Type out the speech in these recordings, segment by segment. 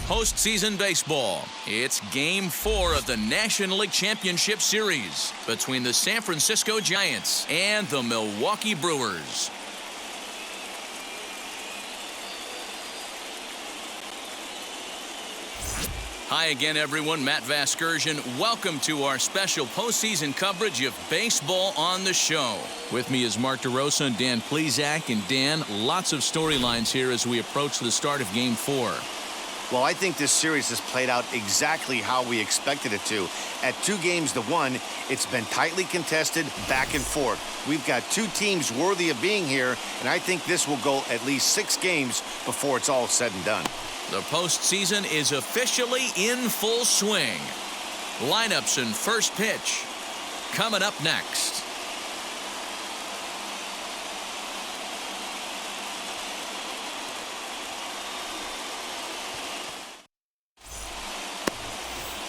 Postseason baseball. It's Game 4 of the National League Championship Series between the San Francisco Giants and the Milwaukee Brewers. Hi again, everyone. Matt Vasgersian. Welcome to our special postseason coverage of Baseball on the Show. With me is Mark DeRosa and Dan Plesac. And Dan, lots of storylines here as we approach the start of Game 4. Well, I think this series has played out exactly how we expected it to. At 2-1, it's been tightly contested, back and forth. We've got two teams worthy of being here, and I think this will go at least 6 games before it's all said and done. The postseason is officially in full swing. Lineups and first pitch coming up next.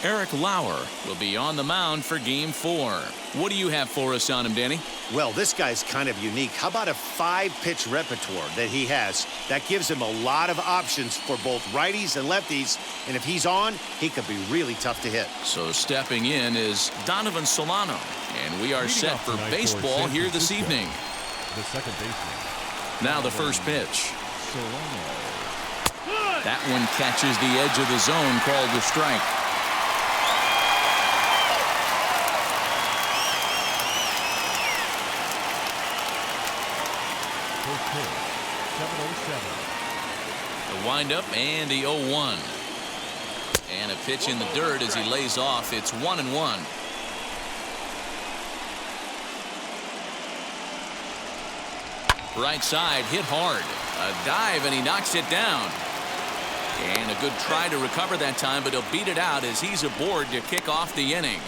Eric Lauer will be on the mound for Game 4. What do you have for us on him, Danny? Well, this guy's kind of unique. How about a 5-pitch repertoire that he has? That gives him a lot of options for both righties and lefties. And if he's on, he could be really tough to hit. So stepping in is Donovan Solano. And we are set for baseball here this evening. The second baseman. Now the first pitch. That one catches the edge of the zone, called the strike. The windup and the 0-1. And a pitch in the dirt as he lays off. It's 1-1. Right side hit hard. A dive and he knocks it down. And a good try to recover that time, but he'll beat it out as he's aboard to kick off the inning.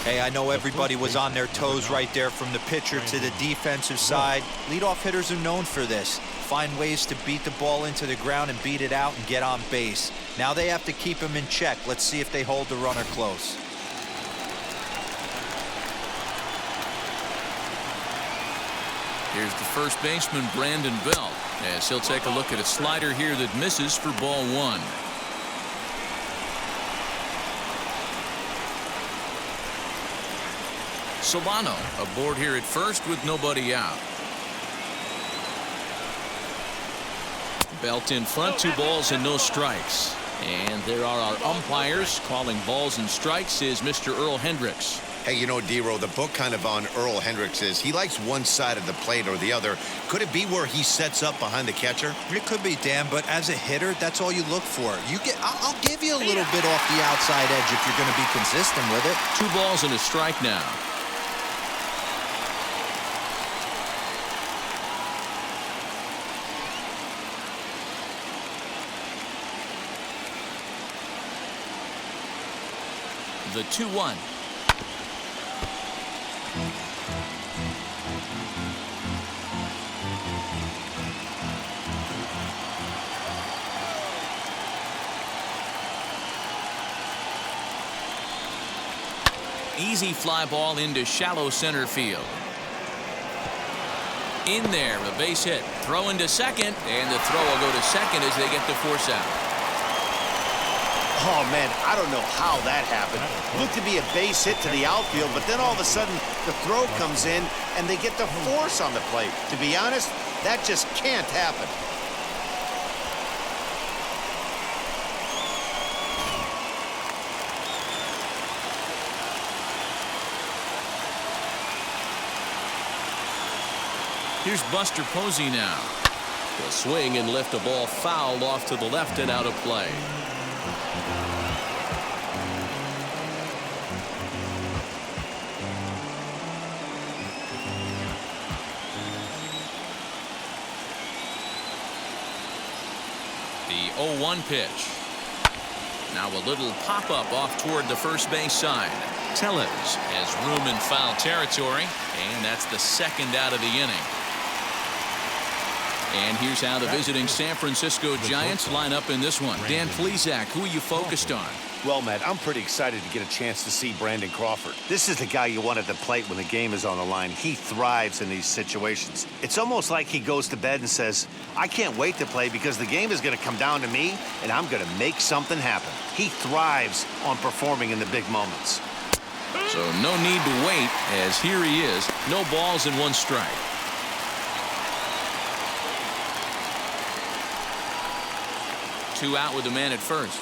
Hey, I know everybody was on their toes right there from the pitcher to the defensive side. Leadoff hitters are known for this. Find ways to beat the ball into the ground and beat it out and get on base. Now they have to keep him in check. Let's see if they hold the runner close. Here's the first baseman, Brandon Belt, as he'll take a look at a slider here that misses for ball 1. Solano aboard here at first with nobody out. Belt in front, 2 balls and no strikes. And there are our umpires calling balls and strikes is Mr. Earl Hendricks. Hey, you know, D-Row, the book kind of on Earl Hendricks is he likes one side of the plate or the other. Could it be where he sets up behind the catcher? It could be, Dan, but as a hitter, that's all you look for. I'll give you a little bit off the outside edge if you're going to be consistent with it. 2 balls and a strike now. The 2-1. Easy fly ball into shallow center field. In there, a base hit. Throw into second, and the throw will go to second as they get the force out. Oh, man, I don't know how that happened. Looked to be a base hit to the outfield, but then all of a sudden the throw comes in and they get the force on the plate. To be honest, that just can't happen. Here's Buster Posey now. He'll swing and lift a ball foul off to the left and out of play. The 0-1 pitch. Now a little pop-up off toward the first base side. Tellez has room in foul territory, and that's the second out of the inning. And here's how the visiting San Francisco Giants line up in this one. Dan Plesac, who are you focused on? Well, Matt, I'm pretty excited to get a chance to see Brandon Crawford. This is the guy you want at the plate when the game is on the line. He thrives in these situations. It's almost like he goes to bed and says, I can't wait to play because the game is going to come down to me and I'm going to make something happen. He thrives on performing in the big moments. So no need to wait, as here he is. No balls and 1 strike. Two out with the man at first.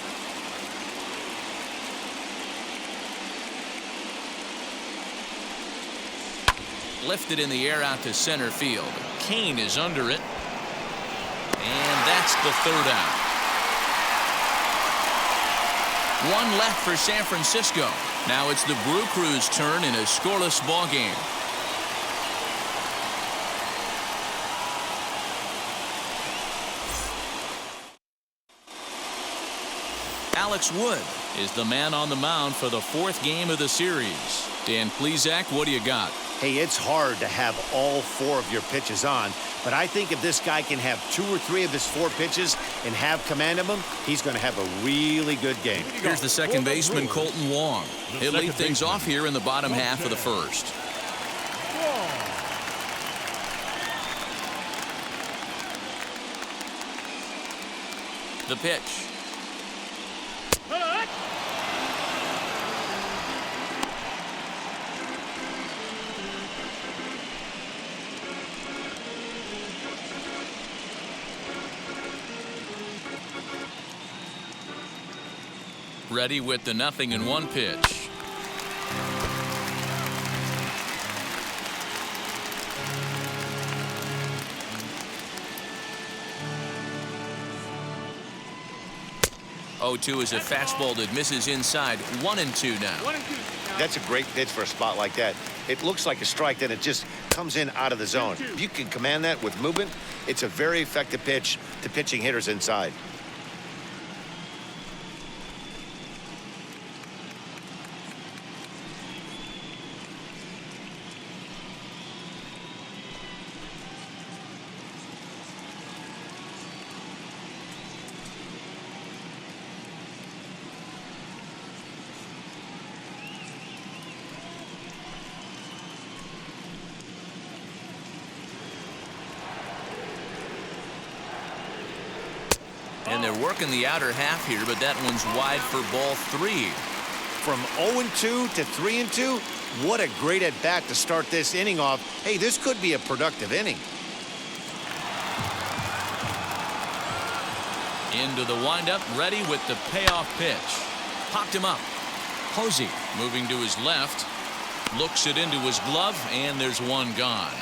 Lifted in the air out to center field. Kane is under it. And that's the 3rd out. 1 left for San Francisco. Now it's the Brew Crew's turn in a scoreless ball game. Alex Wood is the man on the mound for the 4th game of the series. Dan Plesac, what do you got? Hey, it's hard to have all 4 of your pitches on, but I think if this guy can have 2 or 3 of his 4 pitches and have command of them, he's going to have a really good game. Here's the second baseman, Colton Wong. He'll lead things off here in the bottom half of the 1st. The pitch. Ready with the 0-1 pitch. Oh, 2 is a fastball that misses inside. 1-2 now. That's a great pitch for a spot like that. It looks like a strike, then it just comes in out of the zone. If you can command that with movement, it's a very effective pitch to pitching hitters inside. And they're working the outer half here, but that one's wide for ball 3. From 0-2 to 3-2, what a great at-bat to start this inning off. Hey, this could be a productive inning. Into the windup, ready with the payoff pitch. Popped him up. Posey moving to his left. Looks it into his glove, and there's one gone.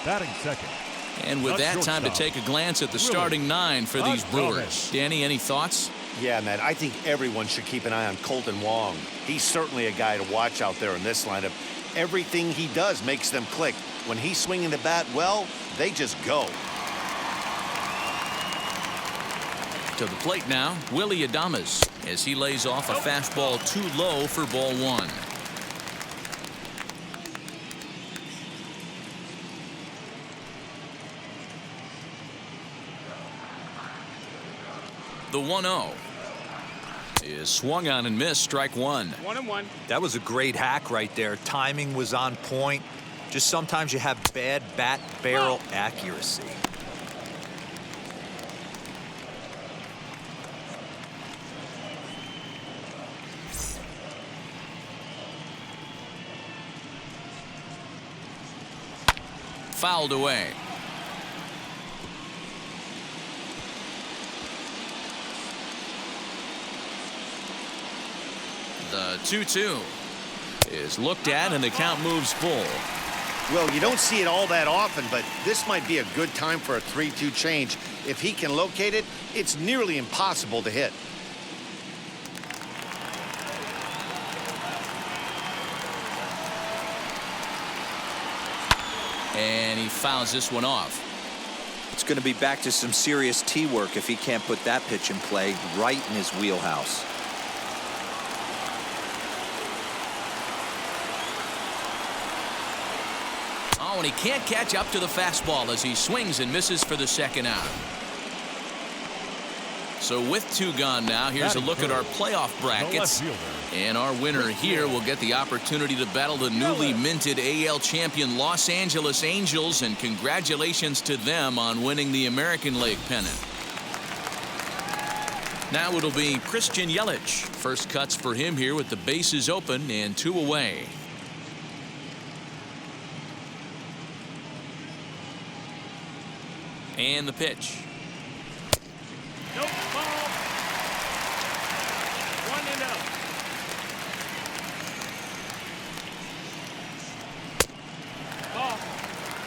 Batting second. And with that, time to take a glance at the starting 9 for these Brewers. Danny, any thoughts? Yeah, man, I think everyone should keep an eye on Colton Wong. He's certainly a guy to watch out there in this lineup. Everything he does makes them click. When he's swinging the bat, well, they just go. To the plate now, Willie Adames, as he lays off a fastball too low for ball 1. The 1-0 is swung on and missed. Strike 1. 1-1. That was a great hack right there. Timing was on point. Just sometimes you have bad bat barrel accuracy. Fouled away. The 2-2 is looked at, and the count moves full. Well, you don't see it all that often, but this might be a good time for a 3-2 change. If he can locate it, it's nearly impossible to hit. And he fouls this one off. It's going to be back to some serious tee work if he can't put that pitch in play right in his wheelhouse. Oh, and he can't catch up to the fastball as he swings and misses for the second out. So with 2 gone now, here's a look at our playoff brackets. And our winner here will get the opportunity to battle the newly minted AL champion Los Angeles Angels, and congratulations to them on winning the American League pennant. Now it'll be Christian Yelich. First cuts for him here with the bases open and 2 away. And the pitch. Nope, ball. 1-0. Ball.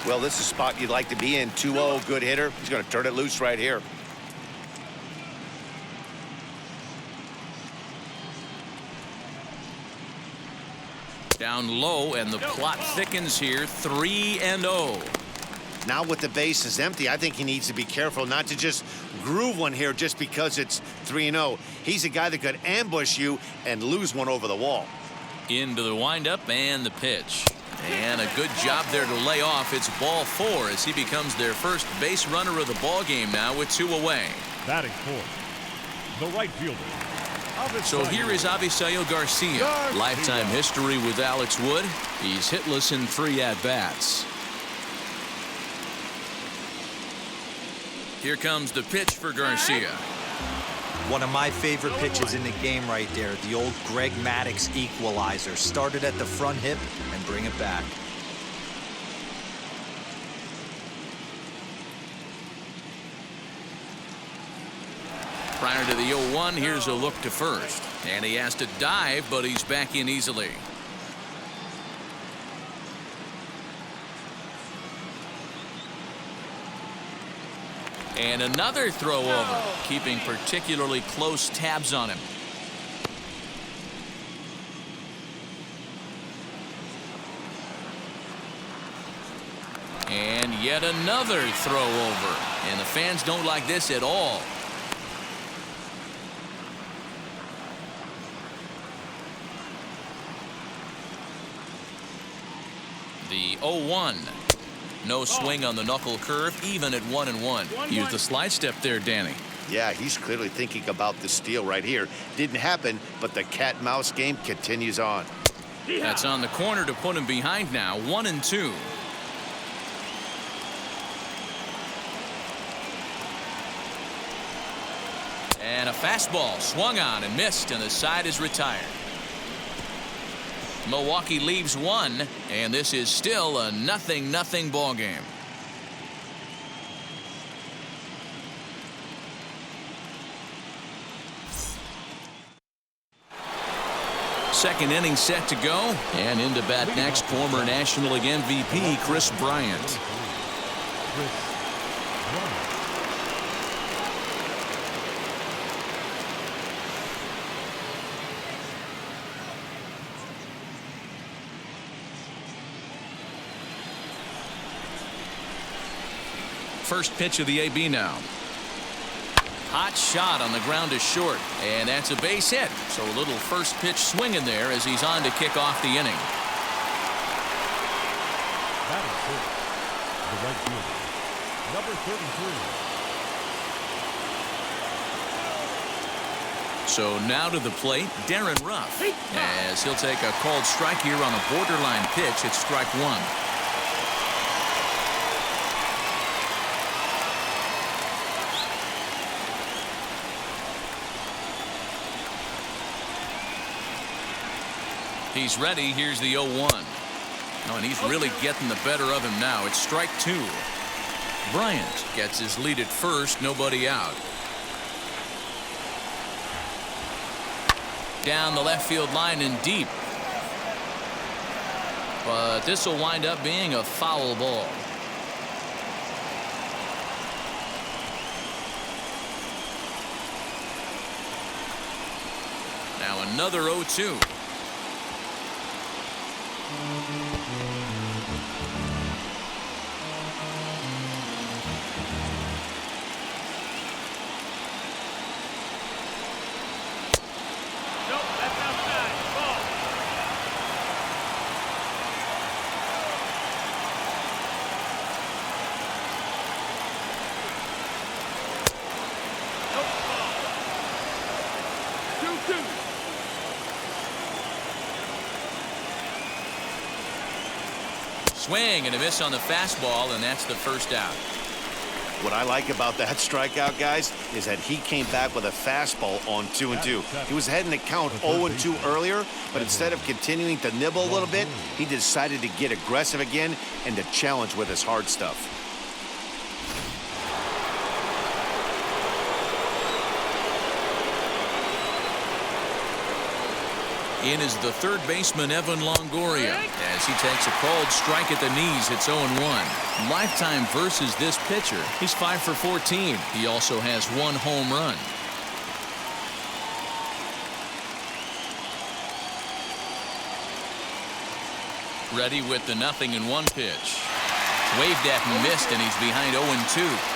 Well, this is a spot you'd like to be in. 2-0, good hitter. He's going to turn it loose right here. Down low, and the plot thickens here. 3-0. Now with the bases empty, I think he needs to be careful not to just groove one here just because it's 3-0. He's a guy that could ambush you and lose one over the wall. Into the windup and the pitch. And a good job there to lay off. It's ball 4 as he becomes their first base runner of the ball game now with 2 away. Batting fourth, the right fielder. So here is Avisail Garcia. Lifetime history with Alex Wood. He's hitless in 3 at-bats. Here comes the pitch for Garcia. One of my favorite pitches in the game right there. The old Greg Maddux equalizer. Started at the front hip and bring it back. Prior to the 0-1, here's a look to first. And he has to dive, but he's back in easily. And another throw over, keeping particularly close tabs on him. And yet another throw over. And the fans don't like this at all. The 0-1. No swing on the knuckle curve, even at 1-1. Use the slide step there, Danny. Yeah, he's clearly thinking about the steal right here. Didn't happen, but the cat-mouse game continues on. That's on the corner to put him behind now. 1-2. And a fastball swung on and missed, and the side is retired. Milwaukee leaves 1, and this is still a 0-0 ball game. Second inning set to go, and into bat next, former National League MVP Chris Bryant. First pitch of the AB now. Hot shot on the ground is short, and that's a base hit. So a little first pitch swing in there as he's on to kick off the inning. Batting fourth, the right fielder, number 33. So now to the plate, Darren Ruff, as he'll take a called strike here on a borderline pitch. It's strike 1. He's ready. Here's the 0-1. Oh, and he's really getting the better of him now. It's strike 2. Bryant gets his lead at first. Nobody out. Down the left field line and deep. But this will wind up being a foul ball. Now another 0-2. Swing and a miss on the fastball, and that's the first out. What I like about that strikeout, guys, is that he came back with a fastball on 2-2. He was heading to count 0-2 earlier, but instead of continuing to nibble a little bit, he decided to get aggressive again and to challenge with his hard stuff. In is the third baseman, Evan Longoria, as he takes a called strike at the knees. It's 0-1. Lifetime versus this pitcher. He's 5 for 14. He also has 1 home run. Ready with the 0-1 pitch. Waved at and missed, and he's behind 0-2.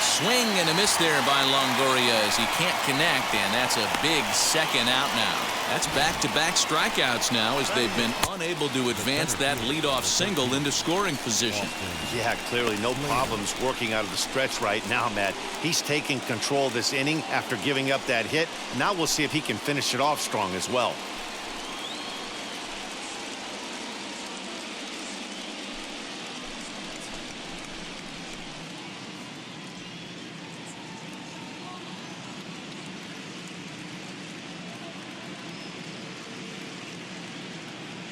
Swing and a miss there by Longoria as he can't connect, and that's a big second out now. That's back-to-back strikeouts now as they've been unable to advance that leadoff single into scoring position. Yeah, clearly no problems working out of the stretch right now, Matt. He's taking control of this inning after giving up that hit. Now we'll see if he can finish it off strong as well.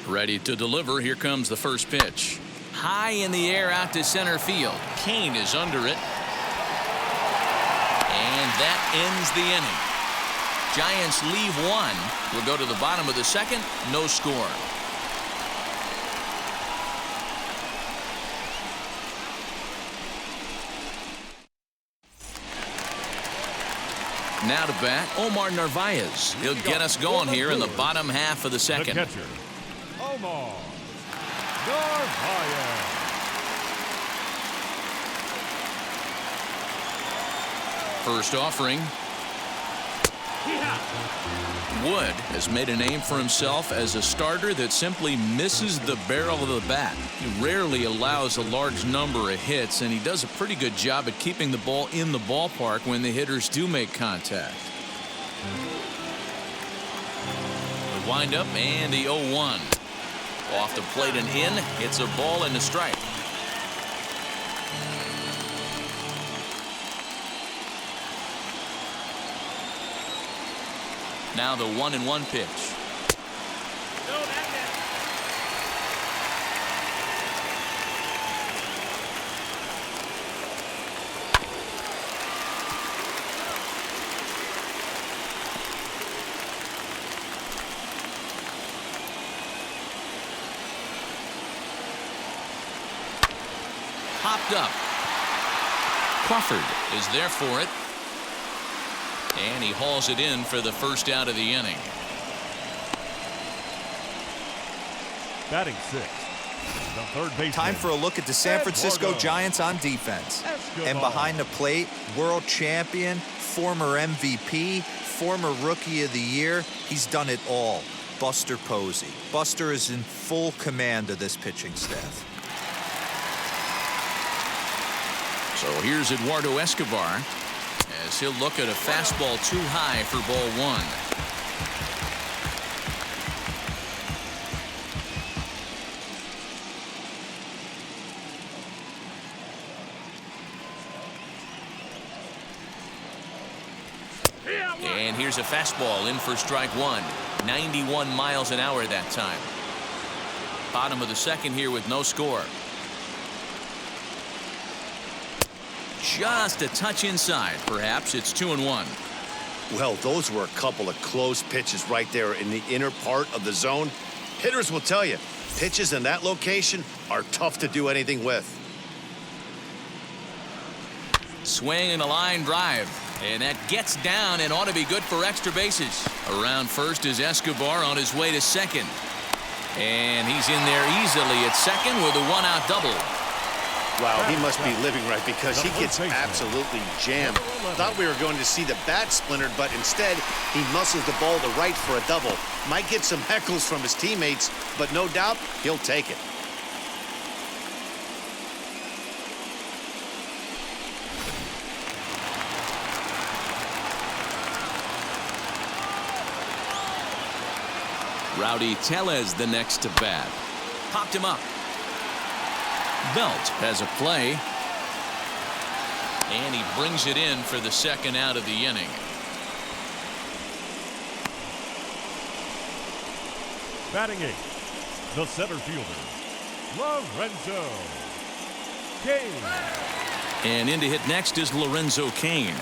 Ready to deliver. Here comes the first pitch. High in the air out to center field. Kane is under it. And that ends the inning. Giants leave 1. We'll go to the bottom of the second. No score. Now to bat, Omar Narvaez. He'll get us going here in the bottom half of the second. The catcher, Omar Narvaez. First offering. Wood has made a name for himself as a starter that simply misses the barrel of the bat. He rarely allows a large number of hits, and he does a pretty good job at keeping the ball in the ballpark when the hitters do make contact. The windup and the 0-1. Off the plate and in. It's a ball and a strike. Now the 1-1 pitch. Popped up. Crawford is there for it. And he hauls it in for the first out of the inning. Batting sixth, the third baseman. Time for a look at the San Francisco Eduardo Giants on defense. Escobar. And behind the plate, world champion, former MVP, former Rookie of the Year. He's done it all. Buster Posey. Buster is in full command of this pitching staff. So here's Eduardo Escobar as he'll look at a fastball too high for ball 1. And here's a fastball in for strike 1. 91 miles an hour that time. Bottom of the second here with no score. Just a touch inside. Perhaps it's 2-1. Well, those were a couple of close pitches right there in the inner part of the zone. Hitters will tell you, pitches in that location are tough to do anything with. Swing and a line drive. And that gets down and ought to be good for extra bases. Around first is Escobar on his way to second. And he's in there easily at second with a 1-out double. Wow, he must be living right because he gets absolutely jammed. Thought we were going to see the bat splintered, but instead he muscles the ball to right for a double. Might get some heckles from his teammates, but no doubt he'll take it. Rowdy Tellez the next to bat. Popped him up. Belt has a play. And he brings it in for the second out of the inning. Batting eighth, the center fielder, Lorenzo Cain. And in to hit next is Lorenzo Cain.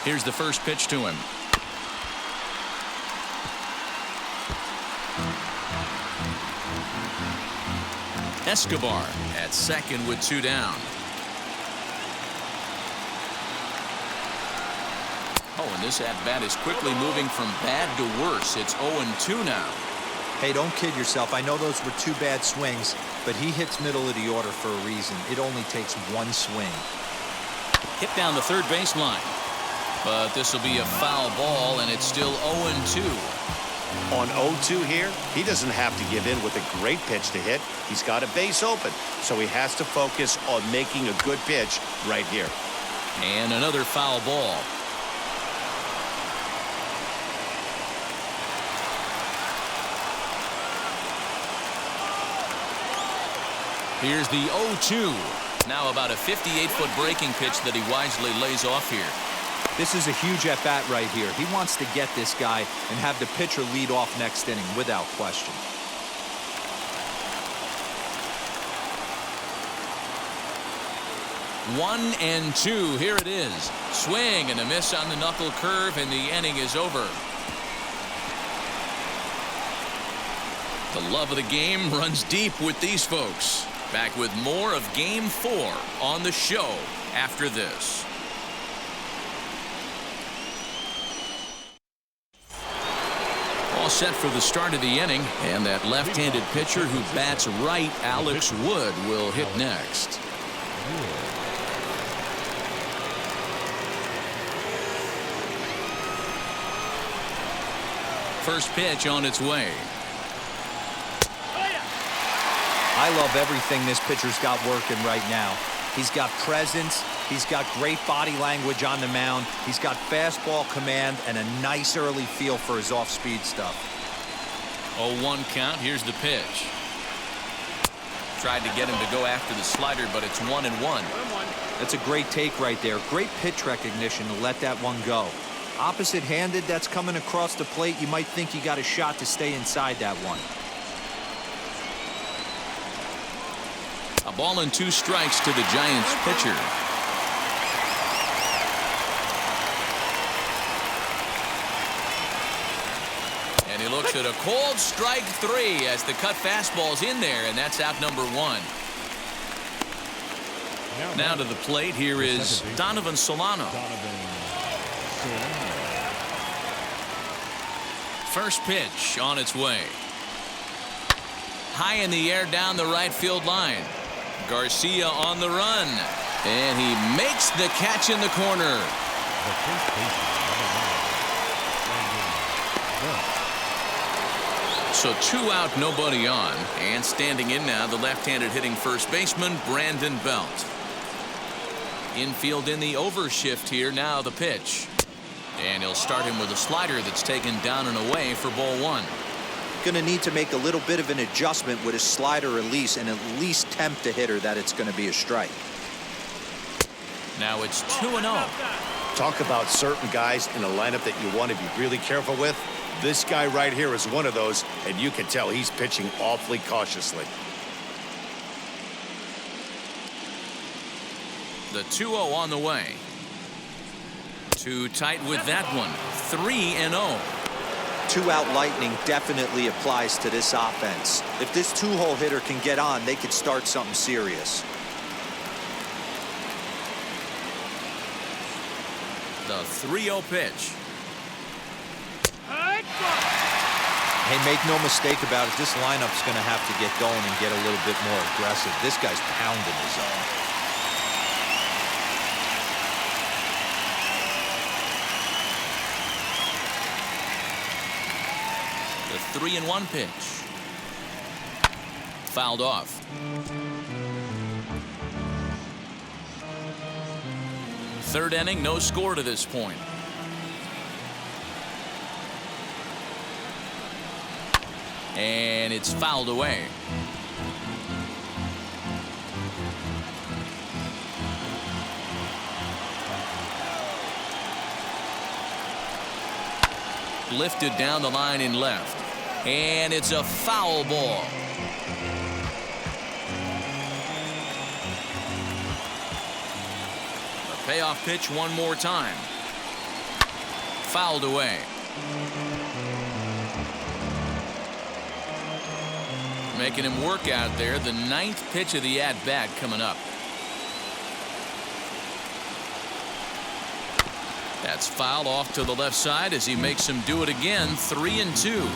Here's the first pitch to him. Escobar at second with 2 down. Oh, and this at-bat is quickly moving from bad to worse. It's 0-2 now. Hey, don't kid yourself. I know those were 2 bad swings, but he hits middle of the order for a reason. It only takes 1 swing. Hit down the third baseline. But this will be a foul ball, and it's still 0-2. On 0-2 here, he doesn't have to give in with a great pitch to hit. He's got a base open, so he has to focus on making a good pitch right here. And another foul ball. Here's the 0-2. Now about a 58-foot breaking pitch that he wisely lays off here. This is a huge at-bat right here. He wants to get this guy and have the pitcher lead off next inning without question. One and two. Here it is. Swing and a miss on the knuckle curve, and the inning is over. The love of the game runs deep with these folks. Back with more of Game 4 on the show after this. All set for the start of the inning, and that left-handed pitcher who bats right, Alex Wood, will hit next. First pitch on its way. I love everything this pitcher's got working right now. He's got presence. He's got great body language on the mound. He's got fastball command and a nice early feel for his off-speed stuff. 0-1 count. Here's the pitch. Tried to get him to go after the slider, but it's 1-1. That's a great take right there. Great pitch recognition to let that one go. Opposite-handed, that's coming across the plate. You might think you got a shot to stay inside that one. A ball and 2 strikes to the Giants pitcher. And he looks at a cold strike 3 as the cut fastball's in there, and that's out number 1. Now to the plate, here is Donovan Solano. First pitch on its way. High in the air down the right field line. Garcia on the run, and he makes the catch in the corner. So 2 out, nobody on, and standing in now the left-handed hitting first baseman Brandon Belt. Infield in the overshift here. Now the pitch, and he'll start him with a slider that's taken down and away for ball 1. Going to need to make a little bit of an adjustment with his slider release and at least tempt the hitter that it's going to be a strike. Now it's 2-0. Talk about certain guys in a lineup that you want to be really careful with. This guy right here is one of those, and you can tell he's pitching awfully cautiously. The 2-0 on the way. Too tight with that one. 3-0. 2-out lightning definitely applies to this offense. If this 2-hole hitter can get on, they could start something serious. The 3-0 pitch. Hey, make no mistake about it, this lineup's going to have to get going and get a little bit more aggressive. This guy's pounding his zone. The 3-1 pitch. Fouled off. Third inning, no score to this point. And it's fouled away. Lifted down the line in left. And it's a foul ball. The payoff pitch one more time. Fouled away. Making him work out there. The 9th pitch of the at-bat coming up. That's fouled off to the left side as he makes him do it again. 3-2.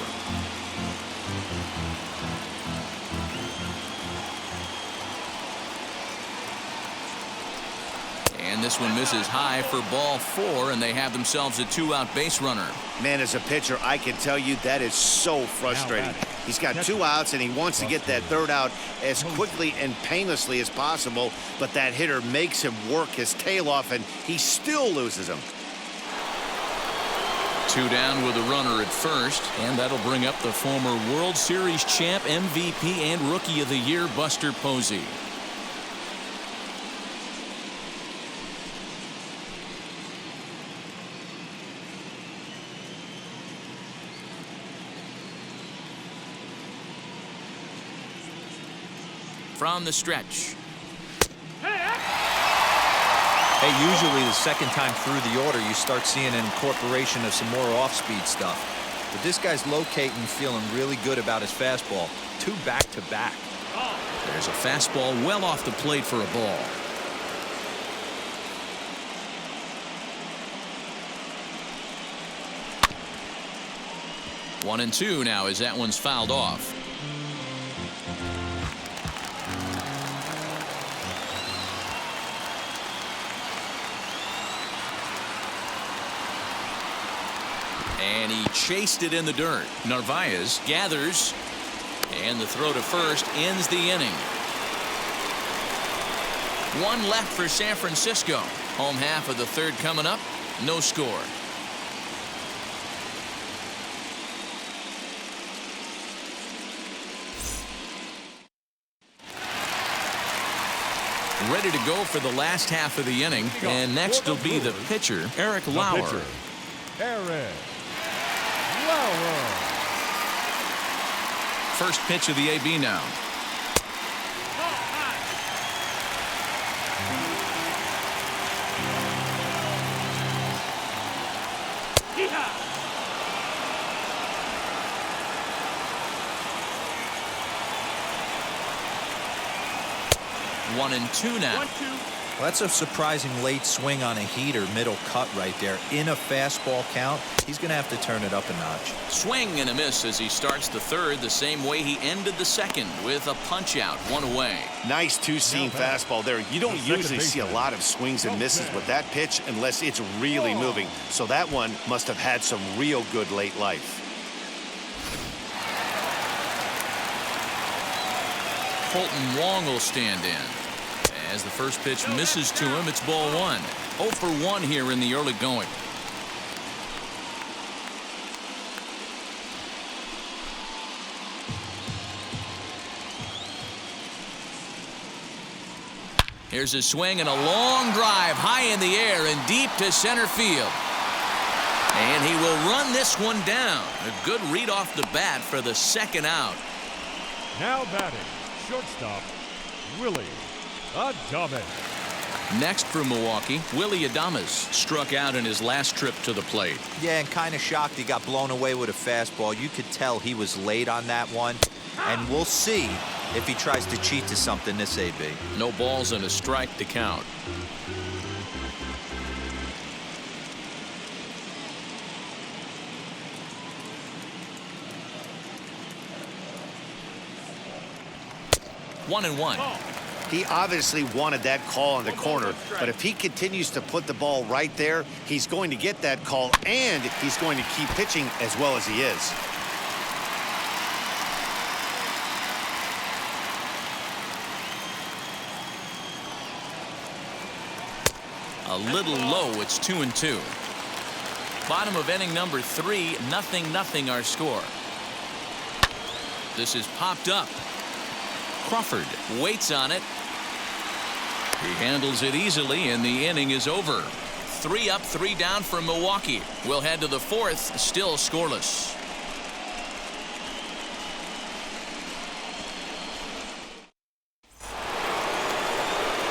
And this one misses high for ball 4, and they have themselves a 2-out base runner. Man, as a pitcher, I can tell you that is so frustrating. He's got 2 outs, and he wants to get that 3rd out as quickly and painlessly as possible, but that hitter makes him work his tail off, and he still loses him. 2 down with a runner at first, and that'll bring up the former World Series champ, MVP, and Rookie of the Year, Buster Posey. From the stretch. Hey, usually the second time through the order, you start seeing an incorporation of some more off-speed stuff. But this guy's locating, feeling really good about his fastball. 2 back-to-back. There's a fastball well off the plate for a ball. One and 2 now as that one's fouled off. And he chased it in the dirt. Narvaez gathers, and the throw to first ends the inning. 1 left for San Francisco. Home half of the 3rd coming up. No score. Ready to go for the last half of the inning. And next will be the pitcher, Eric Lauer. Eric Lauer. First pitch of the AB now. One and 2 now. Well, that's a surprising late swing on a heater, middle cut right there. In a fastball count, he's going to have to turn it up a notch. Swing and a miss as he starts the 3rd the same way he ended the 2nd with a punch out, 1 away. Nice 2-seam fastball there. You don't usually see a lot of swings and misses with that pitch unless it's really moving. So that one must have had some real good late life. Colton Wong will stand in. As the first pitch misses to him, it's ball 1. 0 for 1 here in the early going. Here's a swing and a long drive high in the air and deep to center field. And he will run this one down. A good read off the bat for the 2nd out. Now batting, shortstop, Willie Adames. Next for Milwaukee, Willie Adames struck out in his last trip to the plate. Yeah, and kind of shocked he got blown away with a fastball. You could tell he was late on that one. And we'll see if he tries to cheat to something this AB. No balls and a strike to count. One and 1. He obviously wanted that call on the corner, but if he continues to put the ball right there, he's going to get that call, and he's going to keep pitching as well as he is. A little low. It's 2-2. Bottom of inning number 3, 0-0 our score. This is popped up. Crawford waits on it. He handles it easily, and the inning is over. 3 up, 3 down for Milwaukee. We'll head to the 4th, still scoreless.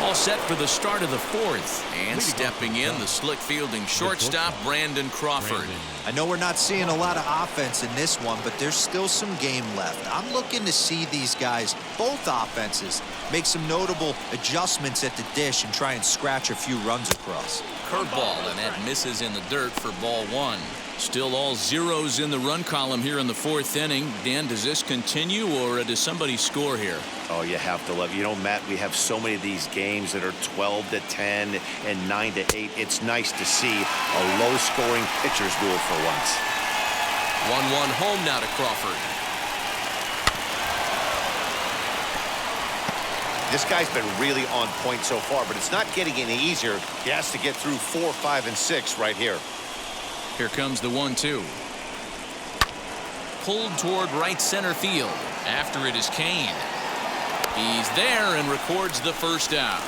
All set for the start of the 4th. And stepping in, the slick fielding shortstop, Brandon Crawford. I know we're not seeing a lot of offense in this one, but there's still some game left. I'm looking to see these guys, both offenses, make some notable adjustments at the dish and try and scratch a few runs across. Curveball, and that misses in the dirt for ball 1. Still all zeros in the run column here in the 4th inning. Dan, does this continue, or does somebody score here? Oh, you have to love it. You know, Matt, we have so many of these games that are 12-10 and 9-8. It's nice to see a low-scoring pitcher's duel for once. 1-1 home now to Crawford. This guy's been really on point so far, but it's not getting any easier. He has to get through 4, 5, and 6 right here. Here comes the 1-2. Pulled toward right center field. After it is Kane. He's there and records the first out.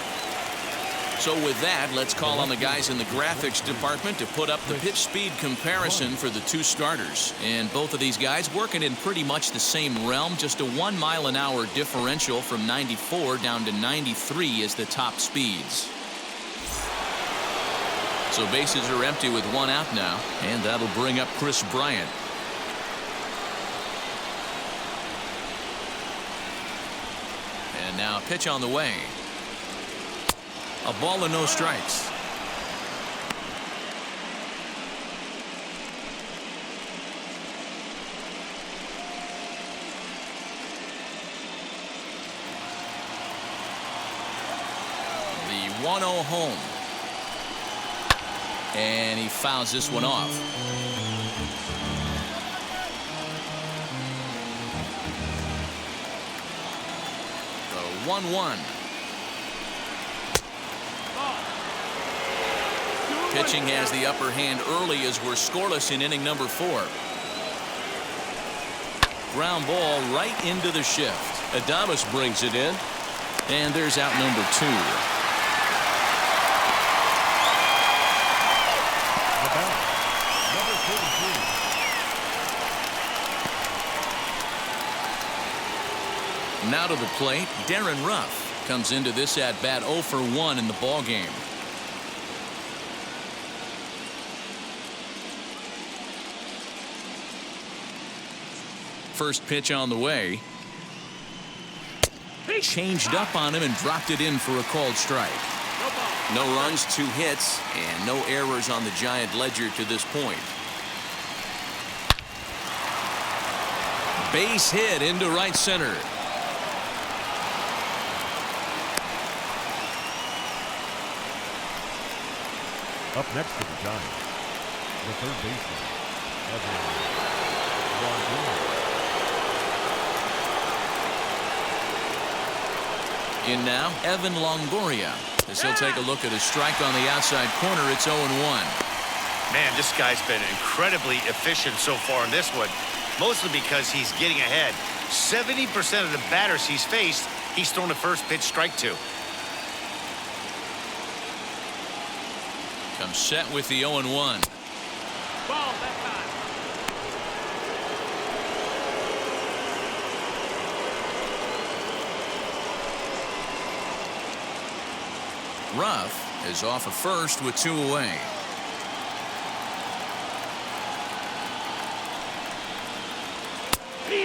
So with that, let's call on the guys in the graphics department to put up the pitch speed comparison for the 2 starters. And both of these guys working in pretty much the same realm. Just a 1 mile-an-hour differential from 94 down to 93 is the top speeds. So bases are empty with 1 out now, and that'll bring up Chris Bryant. And now a pitch on the way. A ball and no strikes. The 1-0 home. And he fouls this one off. The 1-1. Pitching has the upper hand early as we're scoreless in inning number 4. Ground ball right into the shift. Adames brings it in. And there's out number 2. Now to the plate, Darren Ruff comes into this at bat 0 for 1 in the ball game. First pitch on the way. Changed up on him and dropped it in for a called strike. No runs, 2 hits, and no errors on the Giant ledger to this point. Base hit into right center. Up next to the Giants, the third baseman, Eduardo. In now, Evan Longoria, as he'll take a look at a strike on the outside corner. It's 0-1. Man, this guy's been incredibly efficient so far in this one, mostly because he's getting ahead. 70% of the batters he's faced, he's thrown a first pitch strike to. Comes set with the 0-1. Ball that time. Ruff is off at first with 2 away.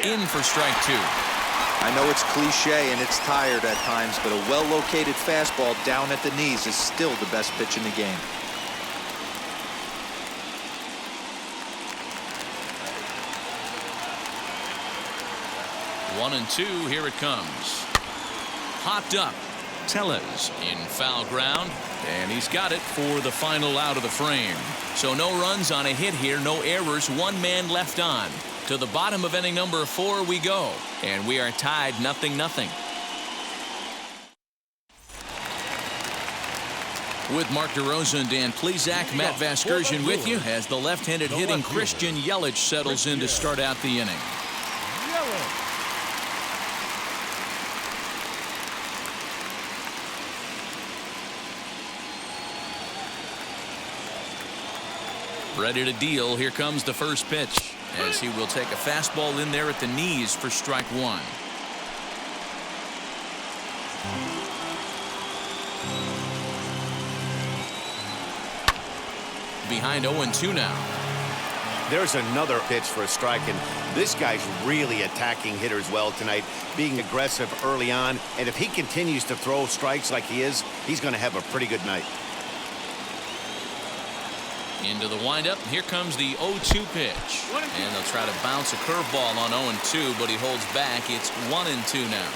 In for strike 2. I know it's cliche and it's tired at times, but a well-located fastball down at the knees is still the best pitch in the game. 1-2. Here it comes. Popped up. Tellez in foul ground, and he's got it for the final out of the frame. So no runs on a hit here, no errors, 1 man left on. To the bottom of inning number 4 we go, and we are tied 0-0. With Mark DeRosa and Dan Plesac, Matt Vasgersian with you as the left-handed hitting Christian Yelich settles in to start out the inning. Ready to deal. Here comes the first pitch as he will take a fastball in there at the knees for strike one. Behind 0-2 now. There's another pitch for a strike, and this guy's really attacking hitters well tonight, being aggressive early on, and if he continues to throw strikes like he is, he's going to have a pretty good night. Into the windup. Here comes the 0-2 pitch. And they'll try to bounce a curveball on 0-2, but he holds back. It's 1-2 now.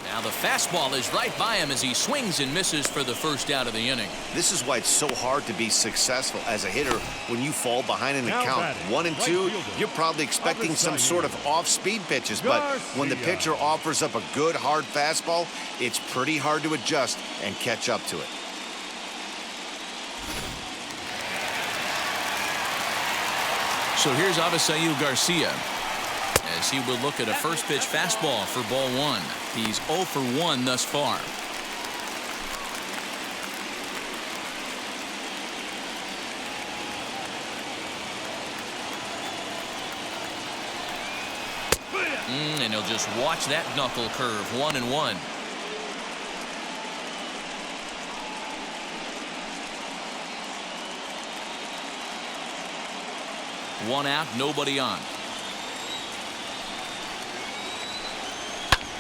Now the fastball is right by him as he swings and misses for the first out of the inning. This is why it's so hard to be successful as a hitter when you fall behind in the count 1-2. You're probably expecting some sort of off-speed pitches, but when the pitcher offers up a good hard fastball, it's pretty hard to adjust and catch up to it. So here's Avisail Garcia as he will look at a first pitch fastball for ball one. He's 0 for 1 thus far. And he'll just watch that knuckle curve. 1-1. One out, nobody on.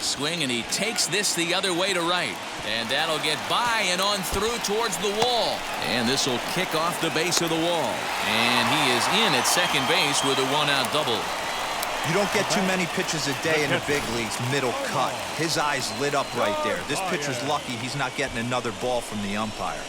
Swing, and he takes this the other way to right. And that'll get by and on through towards the wall. And this will kick off the base of the wall. And he is in at second base with a one-out double. You don't get too many pitches a day in the big leagues middle cut. His eyes lit up right there. This pitcher's lucky he's not getting another ball from the umpire.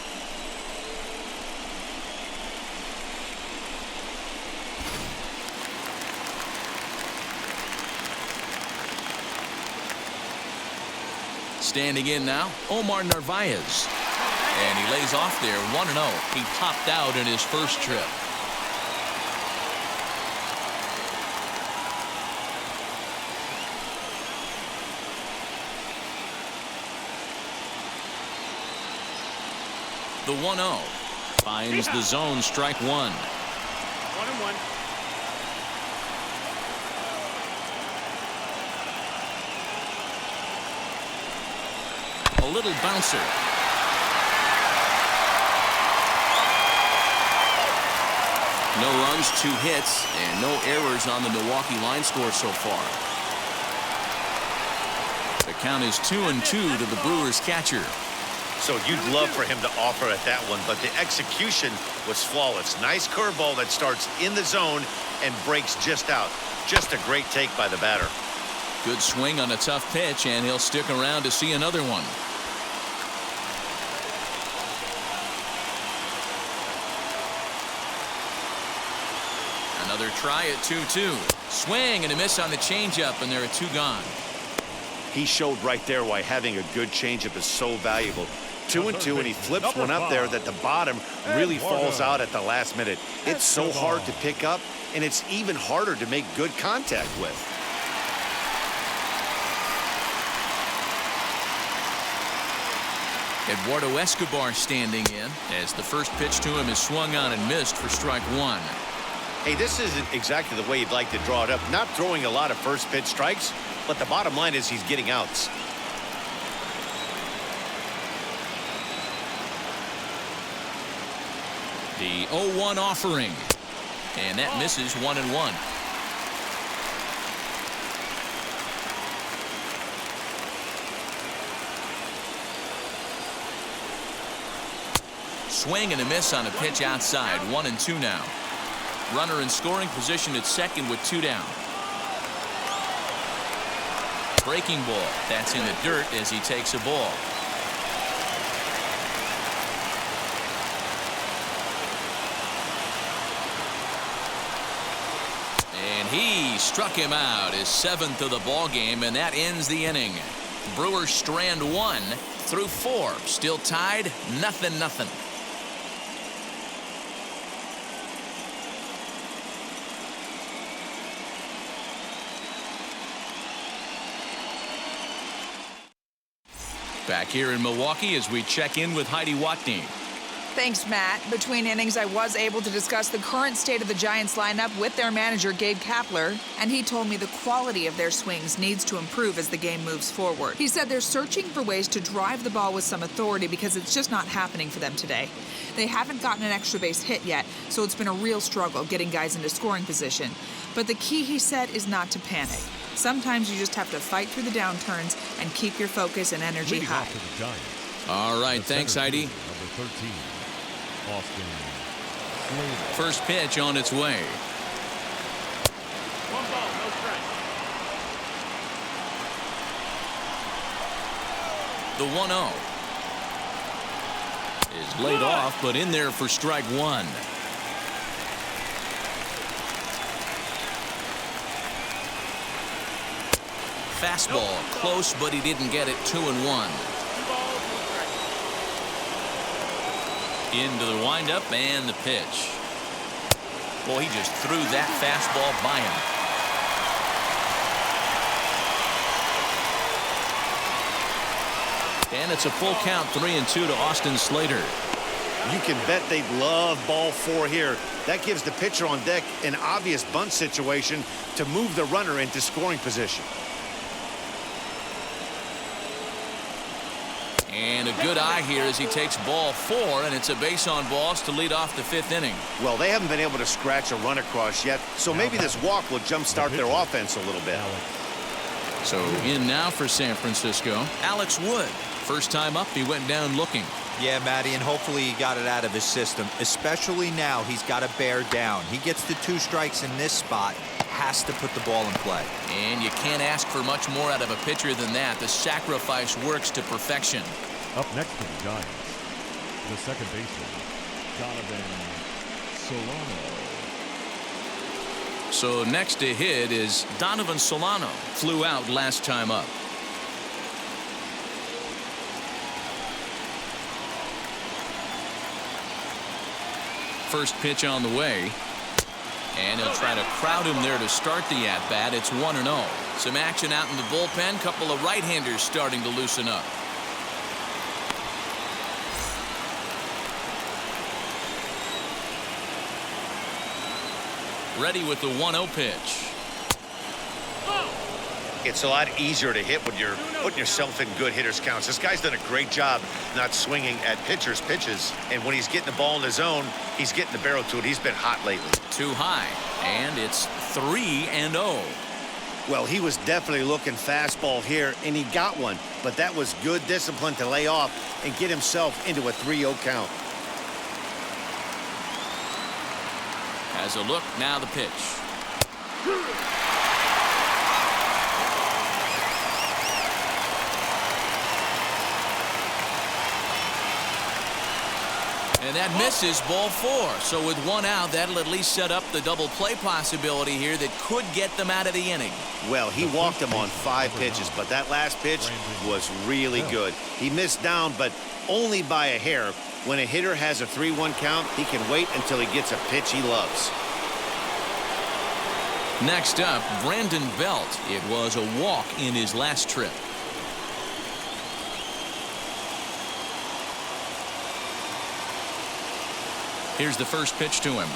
Standing in now, Omar Narvaez. And he lays off there 1-0. He popped out in his first trip. The 1-0 finds the zone, strike one. 1-1. A little bouncer. No runs, 2 hits, and no errors on the Milwaukee line score so far. The count is 2-2 to the Brewers catcher. So you'd love for him to offer at that one, but the execution was flawless. Nice curveball that starts in the zone and breaks just out. Just a great take by the batter. Good swing on a tough pitch, and he'll stick around to see another one. Another try at 2-2. Swing and a miss on the changeup, and there are 2 gone. He showed right there why having a good changeup is so valuable. 2-2, and he flips one up there that the bottom really falls out at the last minute. It's so hard to pick up, and it's even harder to make good contact with. Eduardo Escobar standing in as the first pitch to him is swung on and missed for strike one. Hey, this isn't exactly the way you'd like to draw it up. Not throwing a lot of first pitch strikes, but the bottom line is he's getting outs. The 0-1 offering. And that misses 1-1. Swing and a miss on a pitch outside. 1-2 now. Runner in scoring position at second with 2 down. Breaking ball. That's in the dirt as he takes a ball. And he struck him out, his 7th of the ball game, and that ends the inning. Brewers strand 1 through 4, still tied 0-0. Back here in Milwaukee as we check in with Heidi Watney. Thanks, Matt. Between innings, I was able to discuss the current state of the Giants lineup with their manager, Gabe Kapler, and he told me the quality of their swings needs to improve as the game moves forward. He said they're searching for ways to drive the ball with some authority because it's just not happening for them today. They haven't gotten an extra base hit yet, so it's been a real struggle getting guys into scoring position. But the key, he said, is not to panic. Sometimes you just have to fight through the downturns and keep your focus and energy high. All right, thanks, Heidi. Number 13, Austin Slater. First pitch on its way. 1 ball, no strike. The 1-0 is laid off, but in there for strike one. Fastball close, but he didn't get it. 2-1. 2 balls, no strike. Into the windup and the pitch. Well, he just threw that fastball by him. And it's a full count, 3-2 to Austin Slater. You can bet they'd love ball 4 here. That gives the pitcher on deck an obvious bunt situation to move the runner into scoring position. And a good eye here as he takes ball 4, and it's a base on balls to lead off the 5th inning. Well, they haven't been able to scratch a run across yet, so maybe this walk will jumpstart their offense a little bit. So in now for San Francisco, Alex Wood. First time up, he went down looking. Yeah, Matty, and hopefully he got it out of his system. Especially now, he's got to bear down. He gets the 2 strikes in this spot, has to put the ball in play. And you can't ask for much more out of a pitcher than that. The sacrifice works to perfection. Up next for the Giants, the second baseman, Donovan Solano. So next to hit is Donovan Solano. Flew out last time up. First pitch on the way. And he'll try to crowd him there to start the at-bat. It's 1-0. Some action out in the bullpen. Couple of right-handers starting to loosen up. Ready with the 1-0 pitch. It's a lot easier to hit when you're putting yourself in good hitters counts. This guy's done a great job not swinging at pitchers' pitches. And when he's getting the ball in the zone, he's getting the barrel to it. He's been hot lately. Too high. And it's 3-0. Well, he was definitely looking fastball here, and he got one. But that was good discipline to lay off and get himself into a 3-0 count. Has a look, now the pitch. And that misses, ball 4. So with 1 out, that'll at least set up the double play possibility here that could get them out of the inning. Well, he walked him on 5 pitches, but that last pitch was really good. He missed down, but only by a hair. When a hitter has a 3-1 count, he can wait until he gets a pitch he loves. Next up, Brandon Belt. It was a walk in his last trip. Here's the first pitch to him.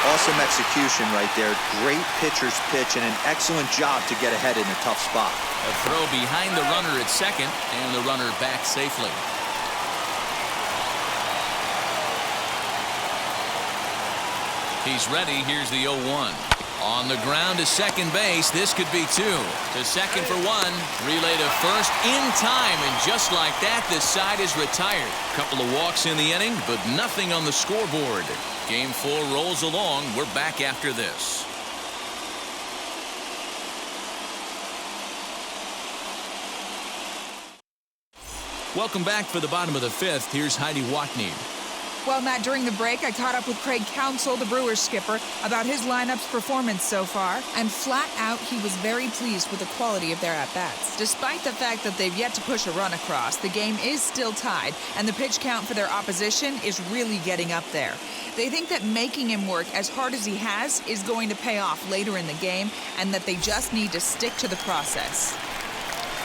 Awesome execution right there. Great pitcher's pitch and an excellent job to get ahead in a tough spot. A throw behind the runner at second, and the runner back safely. He's ready. Here's the 0-1. On the ground to second base. This could be 2. To second for 1. Relay to first in time. And just like that, this side is retired. Couple of walks in the inning, but nothing on the scoreboard. Game 4 rolls along. We're back after this. Welcome back for the bottom of the 5th. Here's Heidi Watney. Well, Matt, during the break, I caught up with Craig Counsell, the Brewers skipper, about his lineup's performance so far, and flat out, he was very pleased with the quality of their at-bats. Despite the fact that they've yet to push a run across, the game is still tied, and the pitch count for their opposition is really getting up there. They think that making him work as hard as he has is going to pay off later in the game, and that they just need to stick to the process.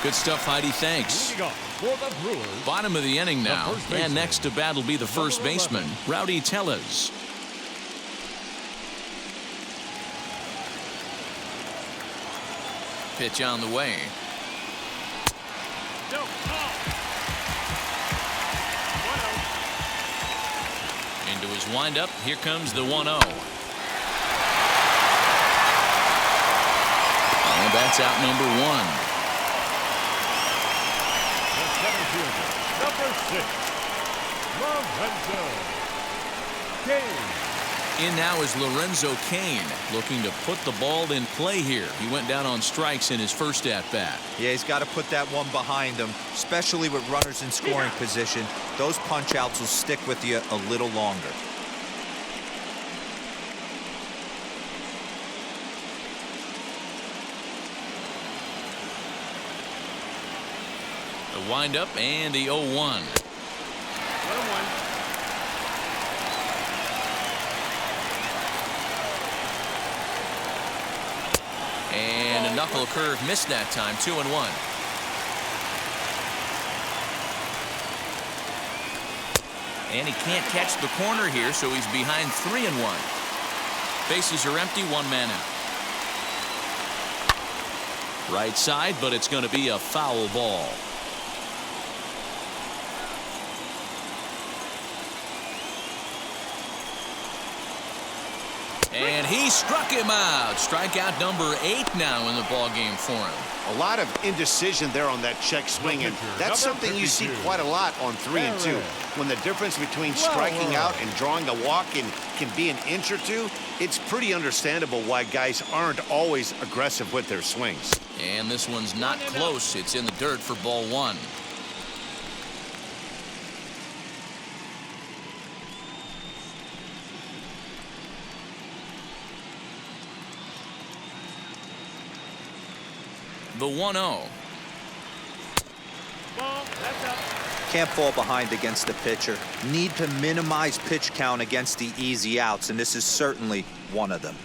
Good stuff, Heidi. Thanks. Leading off for the Brewers, Bottom of the inning now. first baseman. And next to bat will be the first Number 11. baseman, Rowdy Tellez. Pitch on the way. No, call. 1-0. Into his windup. Here comes the 1-0. And that's out number 1. The center fielder, number 6, Lorenzo Cain. In now is Lorenzo Cain, looking to put the ball in play here. He went down on strikes in his first at-bat. Yeah, he's got to put that one behind him, especially with runners in scoring position. Those punch-outs will stick with you a little longer. The windup and the 0-1. 1-1. And a knuckle curve missed that time. 2-1. And he can't catch the corner here, so he's behind 3-1. Bases are empty, 1 man out. Right side, but it's going to be a foul ball. And he struck him out. Strikeout number 8 now in the ball game for him. A lot of indecision there on that check swing, and that's something you see quite a lot on 3 and 2. When the difference between striking out and drawing a walk can be an inch or two, it's pretty understandable why guys aren't always aggressive with their swings. And this one's not close. It's in the dirt for ball 1. The 1-0. Ball, that's up. Can't fall behind against the pitcher. Need to minimize pitch count against the easy outs, and this is certainly one of them.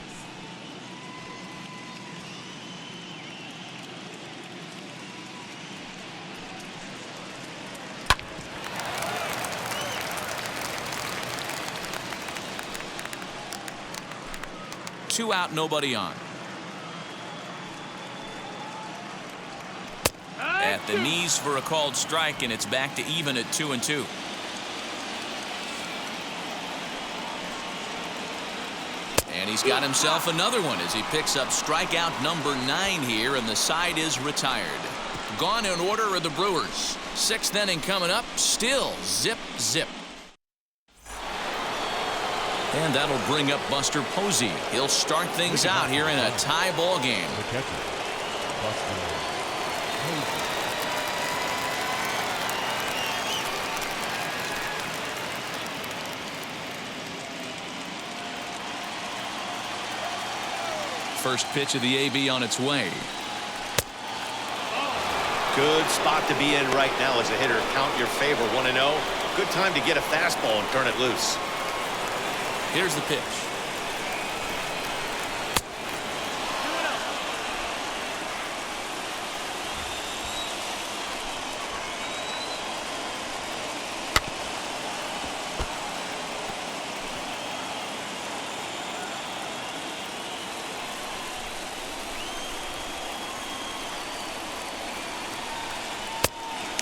Two out, nobody on. At the knees for a called strike, and it's back to even at 2-2. And he's got himself another one as he picks up strikeout number 9 here, and the side is retired. Gone in order are the Brewers. 6th inning coming up, still zip, zip. And that'll bring up Buster Posey. He'll start things out here in a tie ball game. The catcher, Buster Posey. First pitch of the AB on its way. Good spot to be in right now as a hitter. Count your favor, 1-0. Good time to get a fastball and turn it loose. Here's the pitch.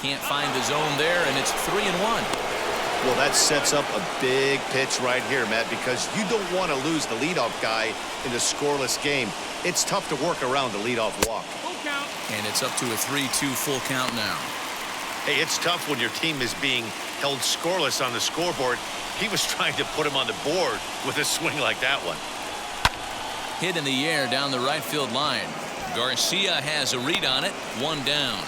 Can't find the zone there, and it's 3-1. Well, that sets up a big pitch right here, Matt, because you don't want to lose the leadoff guy in a scoreless game. It's tough to work around the leadoff walk. Full count. And it's up to a 3-2 full count now. Hey, it's tough when your team is being held scoreless on the scoreboard. He was trying to put him on the board with a swing like that one. Hit in the air down the right field line. Garcia has a read on it. 1 down.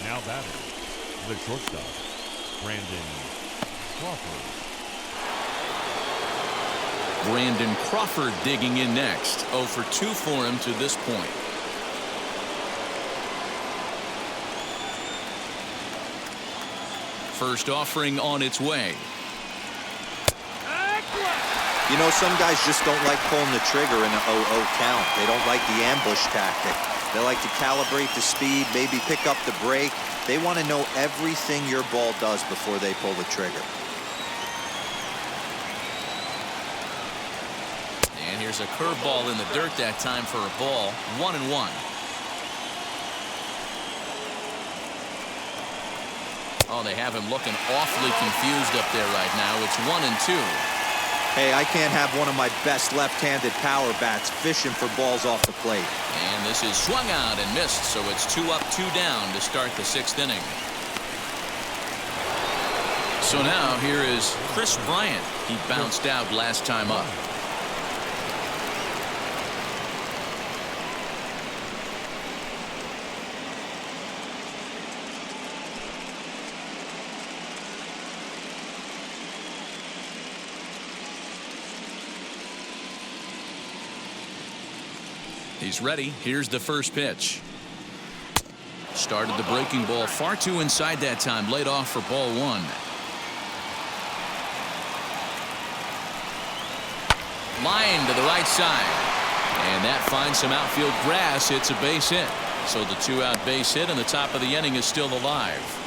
Now batter, the shortstop, Brandon Crawford. Brandon Crawford digging in next. 0 for 2 for him to this point. First offering on its way. You know, some guys just don't like pulling the trigger in an 0-0 count. They don't like the ambush tactic. They like to calibrate the speed, maybe pick up the break. They want to know everything your ball does before they pull the trigger. And here's a curveball in the dirt that time for a ball. 1-1. Oh, they have him looking awfully confused up there right now. It's 1-2. Hey, I can't have one of my best left-handed power bats fishing for balls off the plate. And this is swung out and missed, so it's 2 up, 2 down to start the 6th inning. So now here is Chris Bryant. He bounced out last time up. He's ready. Here's the first pitch. Started the breaking ball far too inside that time. Laid off for ball 1. Line to the right side. And that finds some outfield grass. It's a base hit. So the 2-out base hit and the top of the inning is still alive.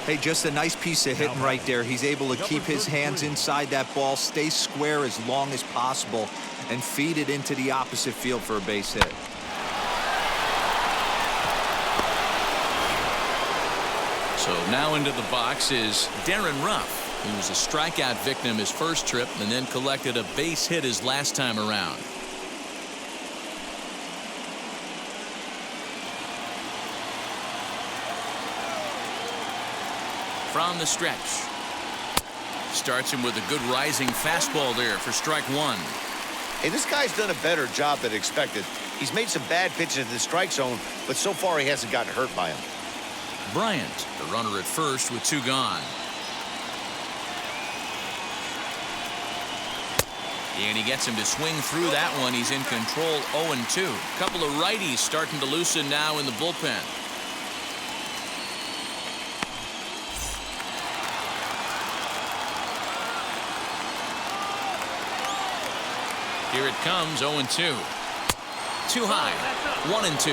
Hey, just a nice piece of hitting right there. He's able to keep his hands inside that ball, stay square as long as possible, and feed it into the opposite field for a base hit. So now into the box is Darren Ruff, who was a strikeout victim his first trip and then collected a base hit his last time around. From the stretch. Starts him with a good rising fastball there for strike 1. Hey, this guy's done a better job than expected. He's made some bad pitches in the strike zone, but so far he hasn't gotten hurt by him. Bryant, the runner at first with 2 gone. And he gets him to swing through that one. He's in control. 0-2. Couple of righties starting to loosen now in the bullpen. Here it comes. 0-2. Too high. 1-2.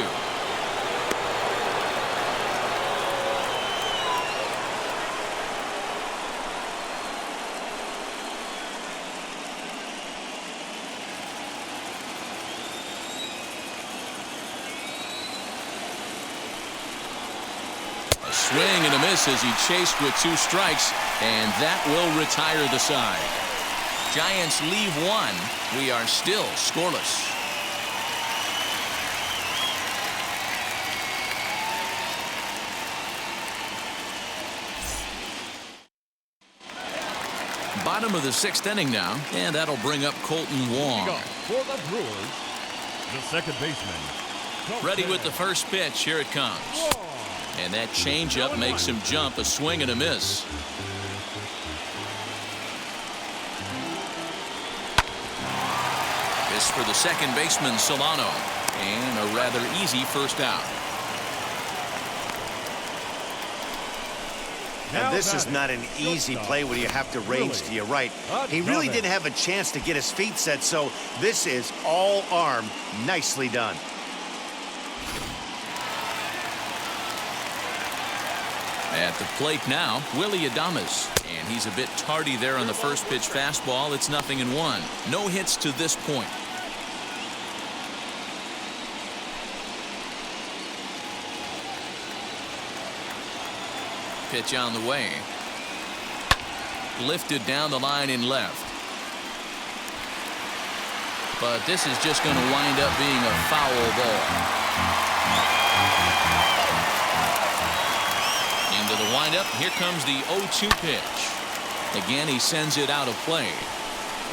Swing and a miss as he chased with 2 strikes, and that will retire the side. Giants leave 1. We are still scoreless. Bottom of the 6th inning now, and that'll bring up Colton Wong. For the Brewers, the second baseman. Ready with the first pitch. Here it comes. And that changeup makes him jump. A swing and a miss. This for the second baseman, Solano. And a rather easy first out. And this is not an easy play when you have to range to your right. He really didn't have a chance to get his feet set, so this is all arm. Nicely done. At the plate now, Willie Adames. And he's a bit tardy there on the first pitch fastball. It's 0-1. No hits to this point. Pitch on the way. Lifted down the line in left. But this is just going to wind up being a foul ball. Into the windup. Here comes the 0-2 pitch. Again, he sends it out of play.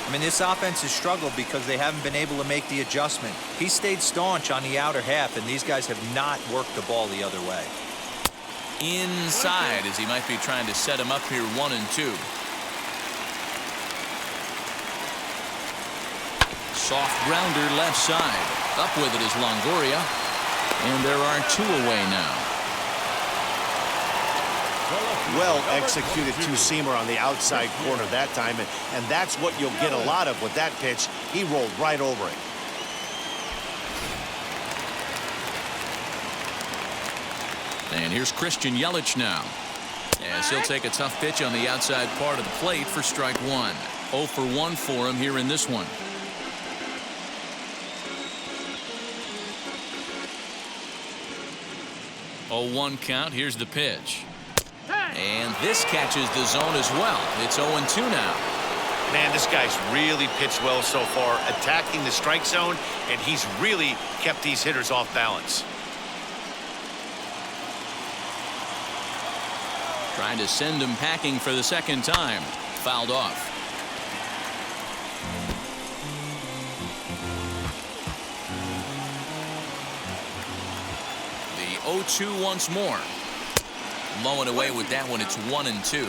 I mean, this offense has struggled because they haven't been able to make the adjustment. He stayed staunch on the outer half, and these guys have not worked the ball the other way. Inside, as he might be trying to set him up here. 1-2. Soft grounder left side. Up with it is Longoria. And there are 2 away now. Well executed two-seamer on the outside corner that time, and that's what you'll get a lot of with that pitch. He rolled right over it. And here's Christian Yelich now, as he'll take a tough pitch on the outside part of the plate for strike one. 0 for 1 for him here in this one. Oh, 1 count. Here's the pitch. And this catches the zone as well. It's 0-2 now. Man, this guy's really pitched well so far, attacking the strike zone, and he's really kept these hitters off balance. Trying to send him packing for the second time. Fouled off. The 0-2 once more. Low and away with that one. It's 1-2.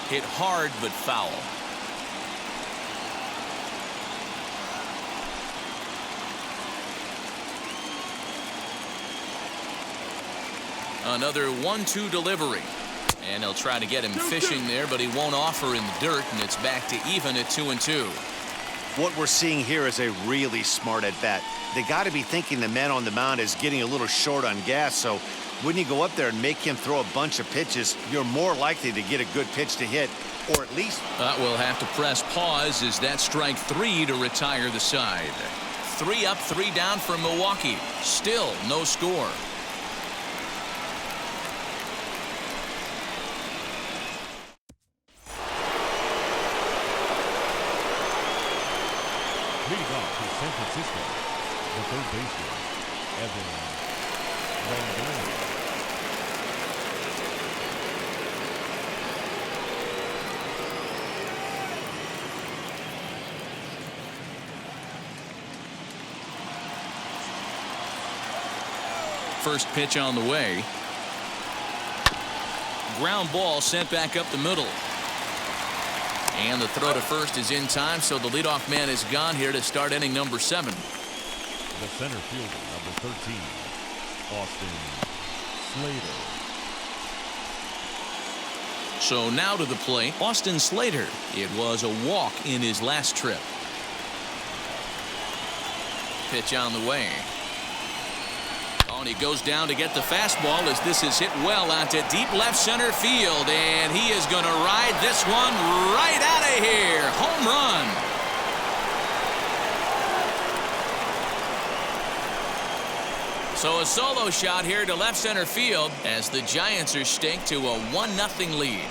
Hit hard but foul. Another 1-2 delivery. And they'll try to get him fishing there, but he won't offer in the dirt, and it's back to even at 2-2. What we're seeing here is a really smart at-bat. They got to be thinking the man on the mound is getting a little short on gas, so when you go up there and make him throw a bunch of pitches, you're more likely to get a good pitch to hit, or at least... We'll have to press pause as that strike 3 to retire the side. 3 up, 3 down for Milwaukee. Still no score. Leading off to San Francisco, the third baseman, Evan Longoria. First pitch on the way. Ground ball sent back up the middle. And the throw to first is in time, so the leadoff man is gone here to start inning number 7. The center fielder, number 13, Austin Slater. So now to the plate, Austin Slater. It was a walk in his last trip. Pitch on the way. And he goes down to get the fastball as this is hit well out to deep left center field, and he is going to ride this one right out of here. Home run. So a solo shot here to left center field as the Giants are staked to a 1-0 lead.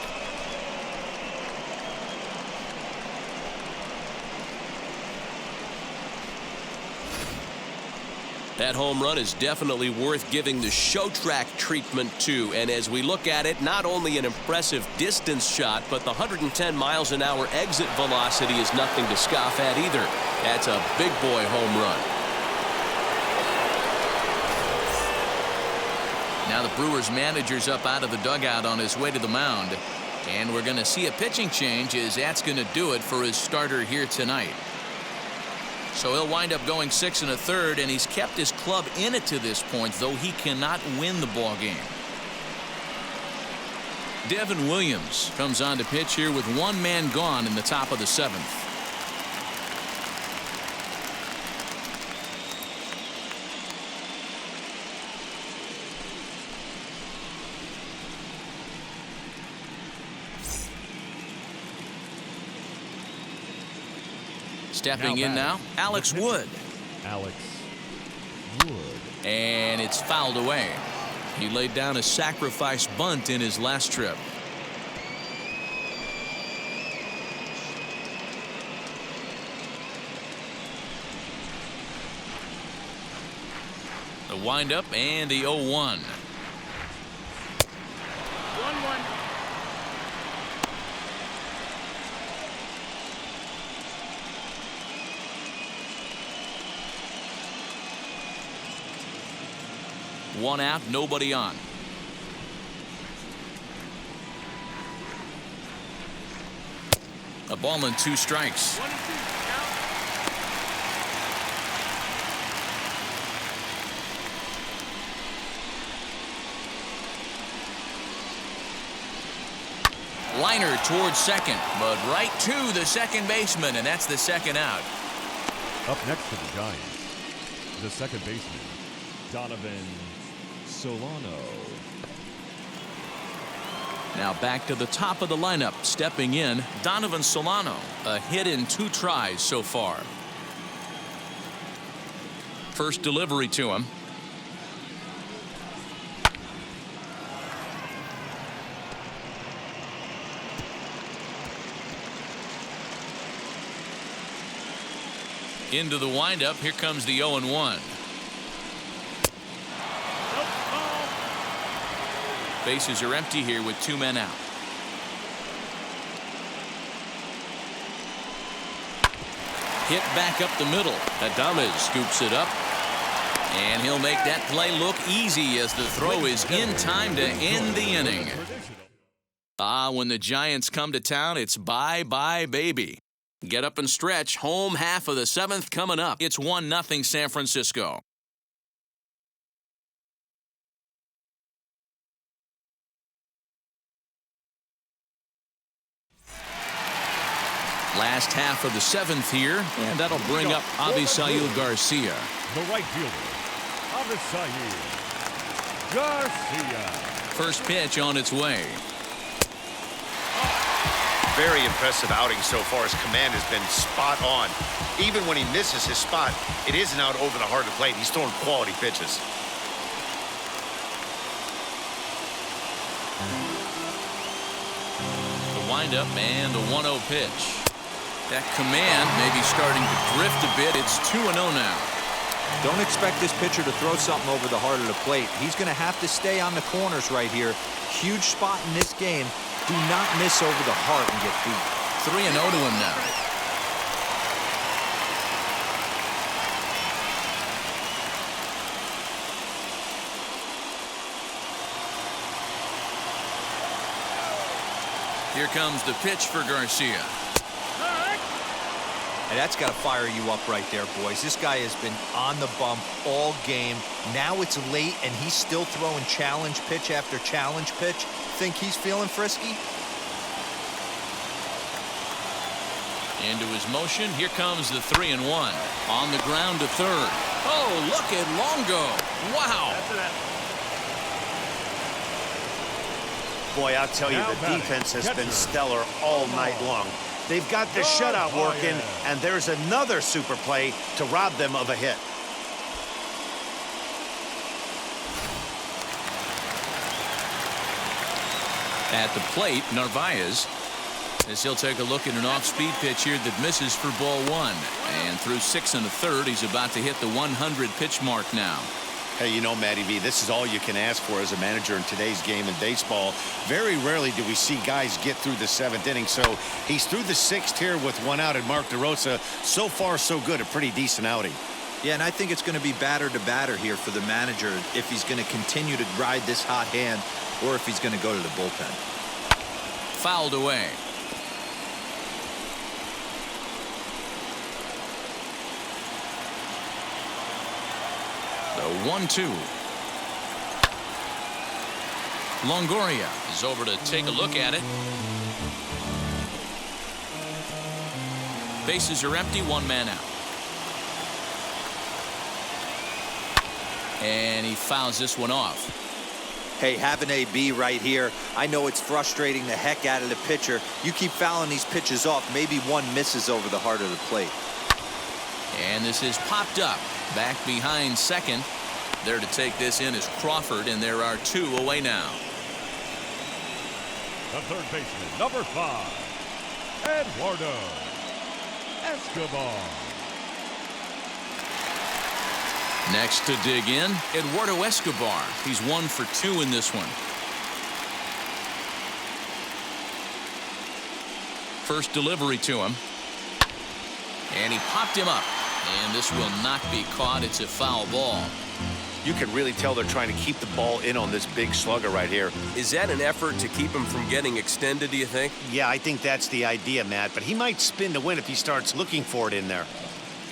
That home run is definitely worth giving the show track treatment to. And as we look at it, not only an impressive distance shot, but the 110 miles an hour exit velocity is nothing to scoff at either. That's a big boy home run. Now the Brewers manager's up out of the dugout on his way to the mound. And we're going to see a pitching change as that's going to do it for his starter here tonight. So he'll wind up going 6 1/3, and he's kept his club in it to this point, though he cannot win the ball game. Devin Williams comes on to pitch here with 1 man gone in the top of the 7th. Stepping in now, Alex Wood. Alex Wood. And it's fouled away. He laid down a sacrifice bunt in his last trip. The windup and the 0-1. 1-1. One out, nobody on. A ball and 2 strikes. 1-2. Liner towards second, but right to the second baseman, and that's the second out. Up next for the Giants, the second baseman, Donovan Solano. Now back to the top of the lineup, stepping in, Donovan Solano. A hit in 2 tries so far. First delivery to him. Into the windup. Here comes the 0-1. Bases are empty here with 2 men out. Hit back up the middle. Adames scoops it up. And he'll make that play look easy as the throw is in time to end the inning. When the Giants come to town, it's bye-bye, baby. Get up and stretch. Home half of the 7th coming up. It's 1-0 San Francisco. Last half of the 7th here, and that'll bring up Avisail Garcia. The right fielder, Avisail Garcia. First pitch on its way. Very impressive outing so far. His command has been spot on. Even when he misses his spot, it isn't out over the heart of the plate. He's throwing quality pitches. The windup and the 1-0 pitch. That command may be starting to drift a bit. It's 2-0 now. Don't expect this pitcher to throw something over the heart of the plate. He's going to have to stay on the corners right here. Huge spot in this game. Do not miss over the heart and get beat. 3-0 to him now. Here comes the pitch for Garcia. And that's got to fire you up right there, boys. This guy has been on the bump all game. Now it's late, and he's still throwing challenge pitch after challenge pitch. Think he's feeling frisky? Into his motion. Here comes the 3-1. On the ground to third. Oh, look at Longo. Wow. Boy, I'll tell you, the defense has been stellar all night long. They've got the shutout working, and there's another super play to rob them of a hit. At the plate, Narvaez, as he'll take a look at an off-speed pitch here that misses for ball 1. And through 6 1/3, he's about to hit the 100 pitch mark now. Hey, you know, Matty V, this is all you can ask for as a manager in today's game in baseball. Very rarely do we see guys get through the 7th inning. So he's through the 6th here with 1 out, and Mark DeRosa, so far so good, a pretty decent outing. Yeah, and I think it's going to be batter to batter here for the manager if he's going to continue to ride this hot hand or if he's going to go to the bullpen. Fouled away. The 1-2. Longoria is over to take a look at it. Bases are empty, 1 man out. And he fouls this one off. Hey, have an AB right here. I know it's frustrating the heck out of the pitcher. You keep fouling these pitches off, maybe one misses over the heart of the plate. And this is popped up. Back behind second. There to take this in is Crawford, and there are 2 away now. The third baseman, number 5, Eduardo Escobar. Next to dig in, Eduardo Escobar. He's 1 for 2 in this one. First delivery to him. And he popped him up. And this will not be caught. It's a foul ball. You can really tell they're trying to keep the ball in on this big slugger right here. Is that an effort to keep him from getting extended, do you think? Yeah, I think that's the idea, Matt. But he might spin to win if he starts looking for it in there.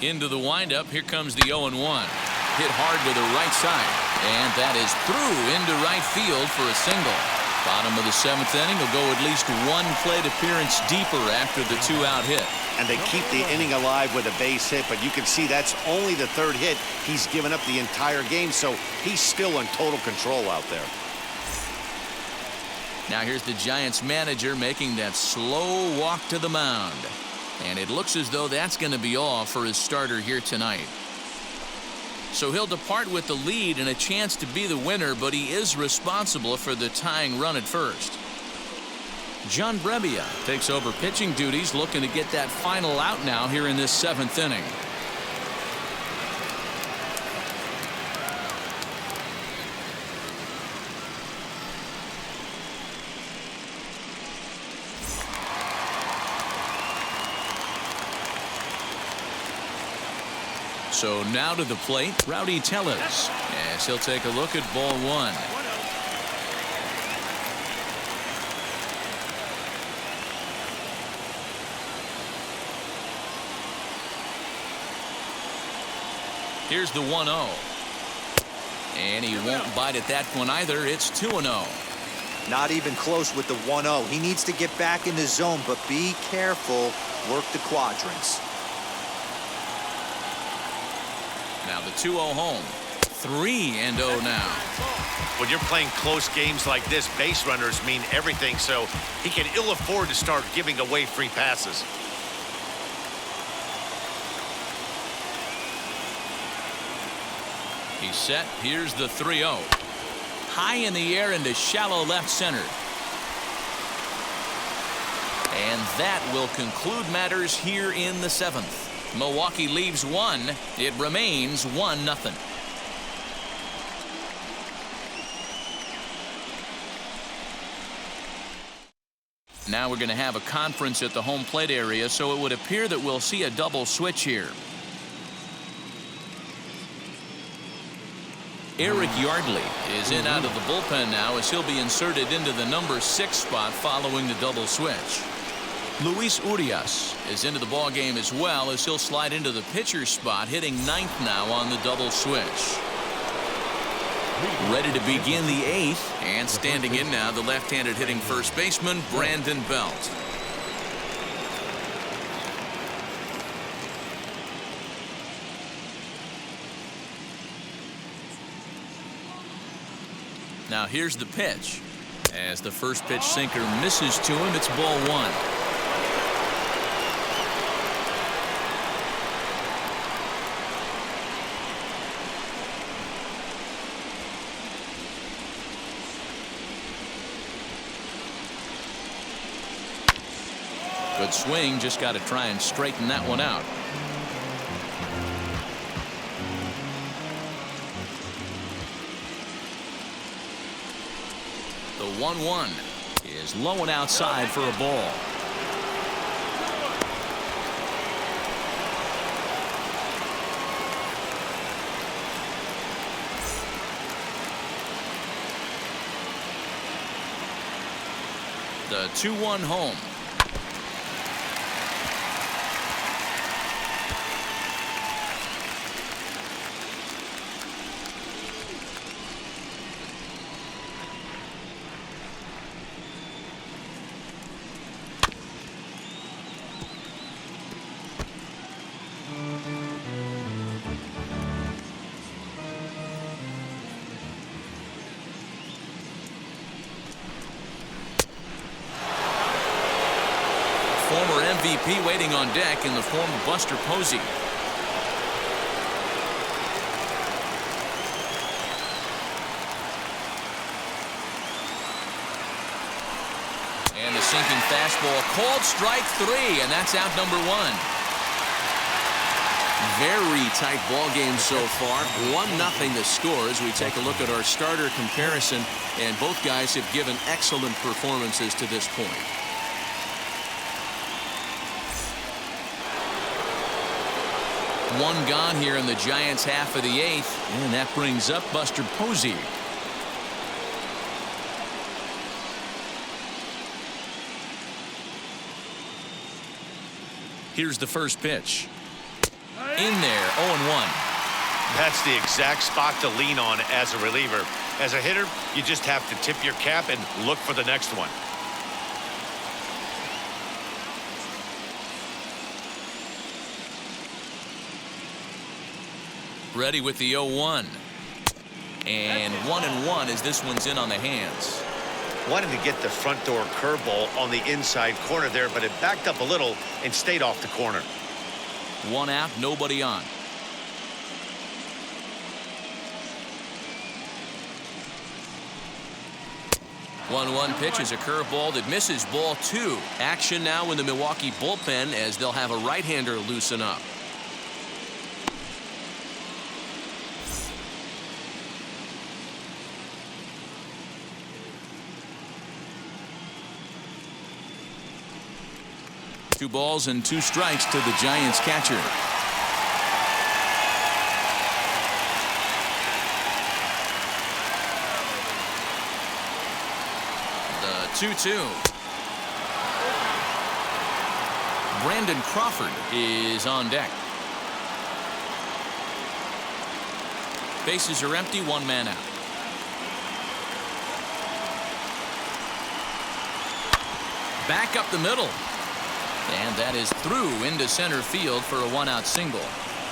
Into the windup. Here comes the 0-1. Hit hard with the right side. And that is through into right field for a single. Bottom of the 7th inning will go at least one plate appearance deeper after the 2-out hit. And they keep the inning alive with a base hit, but you can see that's only the 3rd hit. He's given up the entire game, so he's still in total control out there. Now here's the Giants manager making that slow walk to the mound. And it looks as though that's going to be all for his starter here tonight. So he'll depart with the lead and a chance to be the winner, but he is responsible for the tying run at first. John Brebbia takes over pitching duties, looking to get that final out now here in this 7th inning. So now to the plate, Rowdy Tellez, as he'll take a look at ball 1. Here's the 1-0. And he won't bite at that one either. It's 2-0. Not even close with the 1-0. He needs to get back in the zone, but be careful. Work the quadrants. Now the 2-0 home. 3-0 now. When you're playing close games like this, base runners mean everything, so he can ill afford to start giving away free passes. He's set. Here's the 3-0. High in the air into shallow left center. And that will conclude matters here in the 7th. Milwaukee leaves 1. It remains 1-0. Now we're going to have a conference at the home plate area, so it would appear that we'll see a double switch here. Eric Yardley is in out of the bullpen now as he'll be inserted into the number 6 spot following the double switch. Luis Urias is into the ball game as well as he'll slide into the pitcher spot, hitting 9th now on the double switch. Ready to begin the 8th, and standing in now the left-handed hitting first baseman Brandon Belt. Now here's the pitch. As the first pitch sinker misses to him, it's ball 1. Good swing, just got to try and straighten that one out. The 1-1 is low and outside for a ball. The 2-1 home. Former MVP waiting on deck in the form of Buster Posey. And the sinking fastball, called strike 3, and that's out number 1. Very tight ball game so far. 1-0 the score as we take a look at our starter comparison, and both guys have given excellent performances to this point. One gone here in the Giants' half of the 8th, and that brings up Buster Posey. Here's the first pitch. In there, 0-1. That's the exact spot to lean on as a reliever. As a hitter, you just have to tip your cap and look for the next one. Ready with the 0-1. And 1-1 as this one's in on the hands. Wanted to get the front door curveball on the inside corner there, but it backed up a little and stayed off the corner. 1 out, nobody on. One pitch is a curveball that misses, ball 2. Action now in the Milwaukee bullpen as they'll have a right-hander loosen up. Two balls and 2 strikes to the Giants catcher. The 2-2. Brandon Crawford is on deck. Bases are empty, 1 man out. Back up the middle. And that is through into center field for a 1-out single.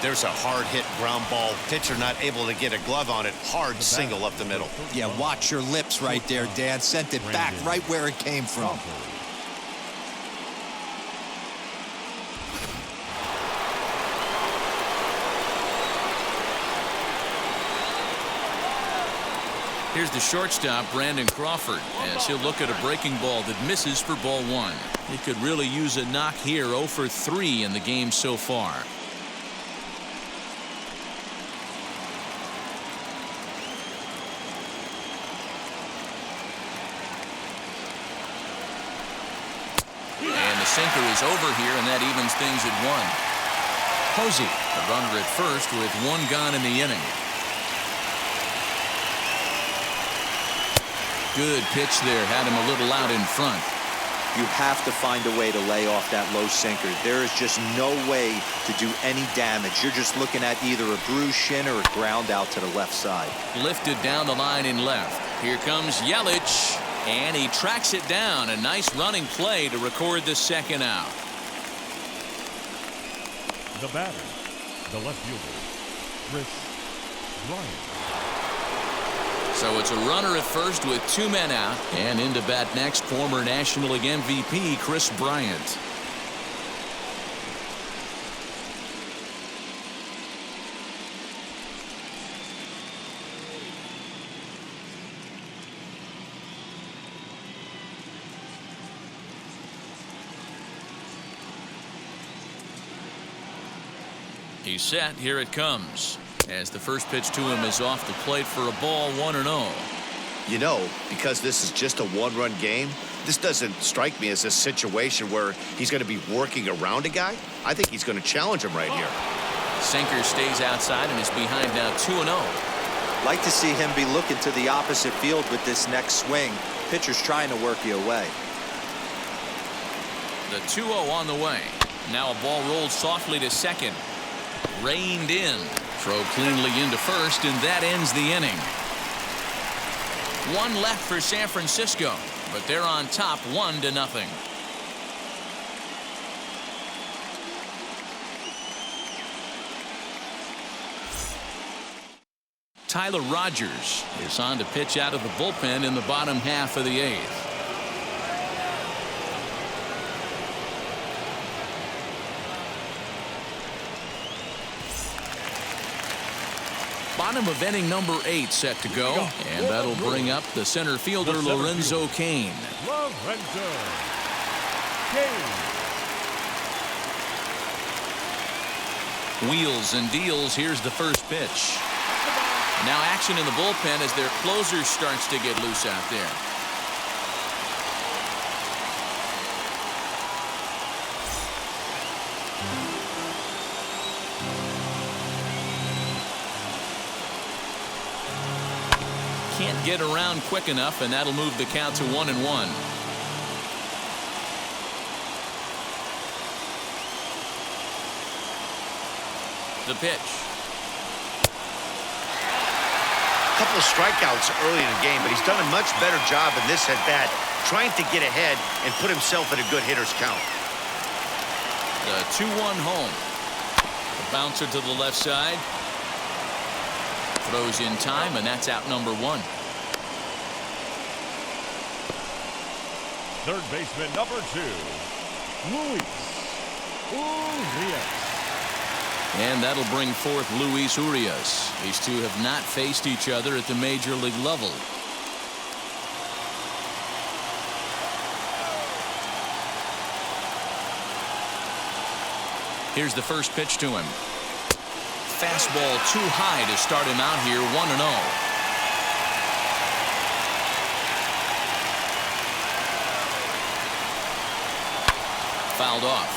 There's a hard hit ground ball. Pitcher not able to get a glove on it. Hard single up the middle. Yeah, watch your lips right there, Dan. Sent it back right where it came from. Here's the shortstop, Brandon Crawford, as he'll look at a breaking ball that misses for ball 1. He could really use a knock here. 0 for 3 in the game so far. And the sinker is over here, and that evens things at 1. Posey, a runner at first with 1 gone in the inning. Good pitch there, had him a little out in front. You have to find a way to lay off that low sinker. There is just no way to do any damage. You're just looking at either a bruised shin or a ground out to the left side. Lifted down the line in left. Here comes Yelich, and he tracks it down. A nice running play to record the 2nd out. The batter, the left fielder, Chris Bryant. So it's a runner at first with 2 men out, and into bat next, former National League MVP Chris Bryant. He's set. Here it comes. As the first pitch to him is off the plate for a ball, 1-0. You know, because this is just a 1-run game, this doesn't strike me as a situation where he's going to be working around a guy. I think he's going to challenge him right here. Sinker stays outside and is behind now 2-0. Like to see him be looking to the opposite field with this next swing. Pitcher's trying to work you away. The 2-0 on the way. Now a ball rolled softly to second. Reined in. Throw cleanly into first, and that ends the inning. 1 left for San Francisco, but they're on top 1-0. Tyler Rogers is on to pitch out of the bullpen in the bottom half of the 8th. Bottom of inning number 8 set to go, and that'll bring up the center fielder Lorenzo Cain. Lorenzo Cain. Wheels and deals. Here's the first pitch. Now action in the bullpen as their closer starts to get loose out there. Can't get around quick enough, and that'll move the count to 1-1. The pitch. A couple of strikeouts early in the game, but he's done a much better job in this at-bat, trying to get ahead and put himself at a good hitter's count. The 2-1 home. The bouncer to the left side. Throws in time, and that's out number 1. Third baseman number 2, Luis Urias. And that'll bring forth Luis Urias. These two have not faced each other at the major league level. Here's the first pitch to him. Fastball too high to start him out here, 1-0. Fouled off.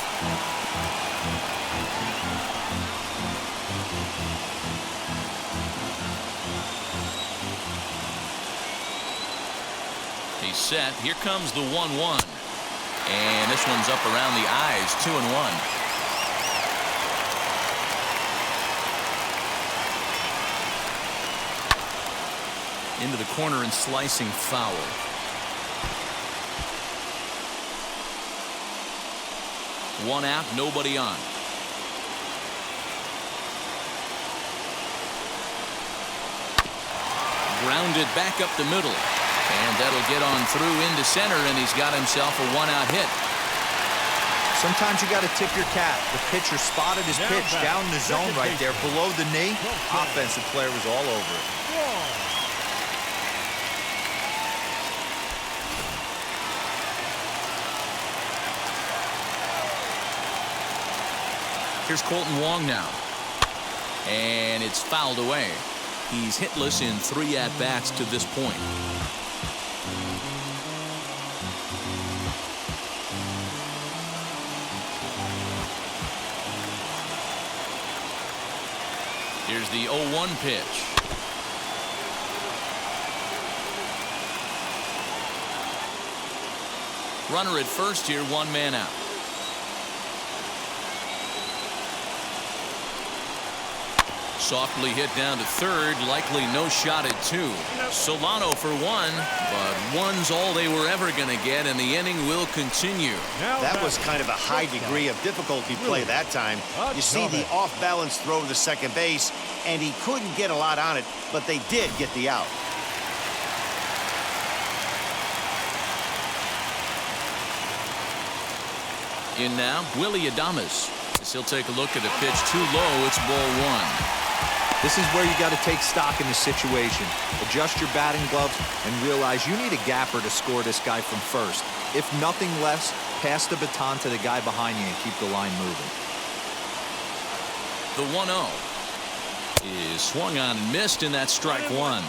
He's set. Here comes the 1-1. And this one's up around the eyes, 2-1. Into the corner and slicing foul. One out, nobody on. Grounded back up the middle. And that'll get on through into center, and he's got himself a 1-out hit. Sometimes you got to tip your cap. The pitcher spotted his pitch down in the zone right there below the knee. Offensive player was all over it. Here's Colton Wong now. And it's fouled away. He's hitless in 3 at-bats to this point. Here's the 0-1 pitch. Runner at first here, 1 man out. Softly hit down to third, likely no shot at 2. Solano for 1, but 1's all they were ever going to get, and the inning will continue. That was kind of a high degree of difficulty play that time. You see the off-balance throw to second base, and he couldn't get a lot on it, but they did get the out. In now, Willie Adames. As he'll take a look at a pitch too low, it's ball 1. This is where you got to take stock in the situation. Adjust your batting gloves and realize you need a gapper to score this guy from first. If nothing less, pass the baton to the guy behind you and keep the line moving. The 1-0 is swung on and missed, and that's strike 1.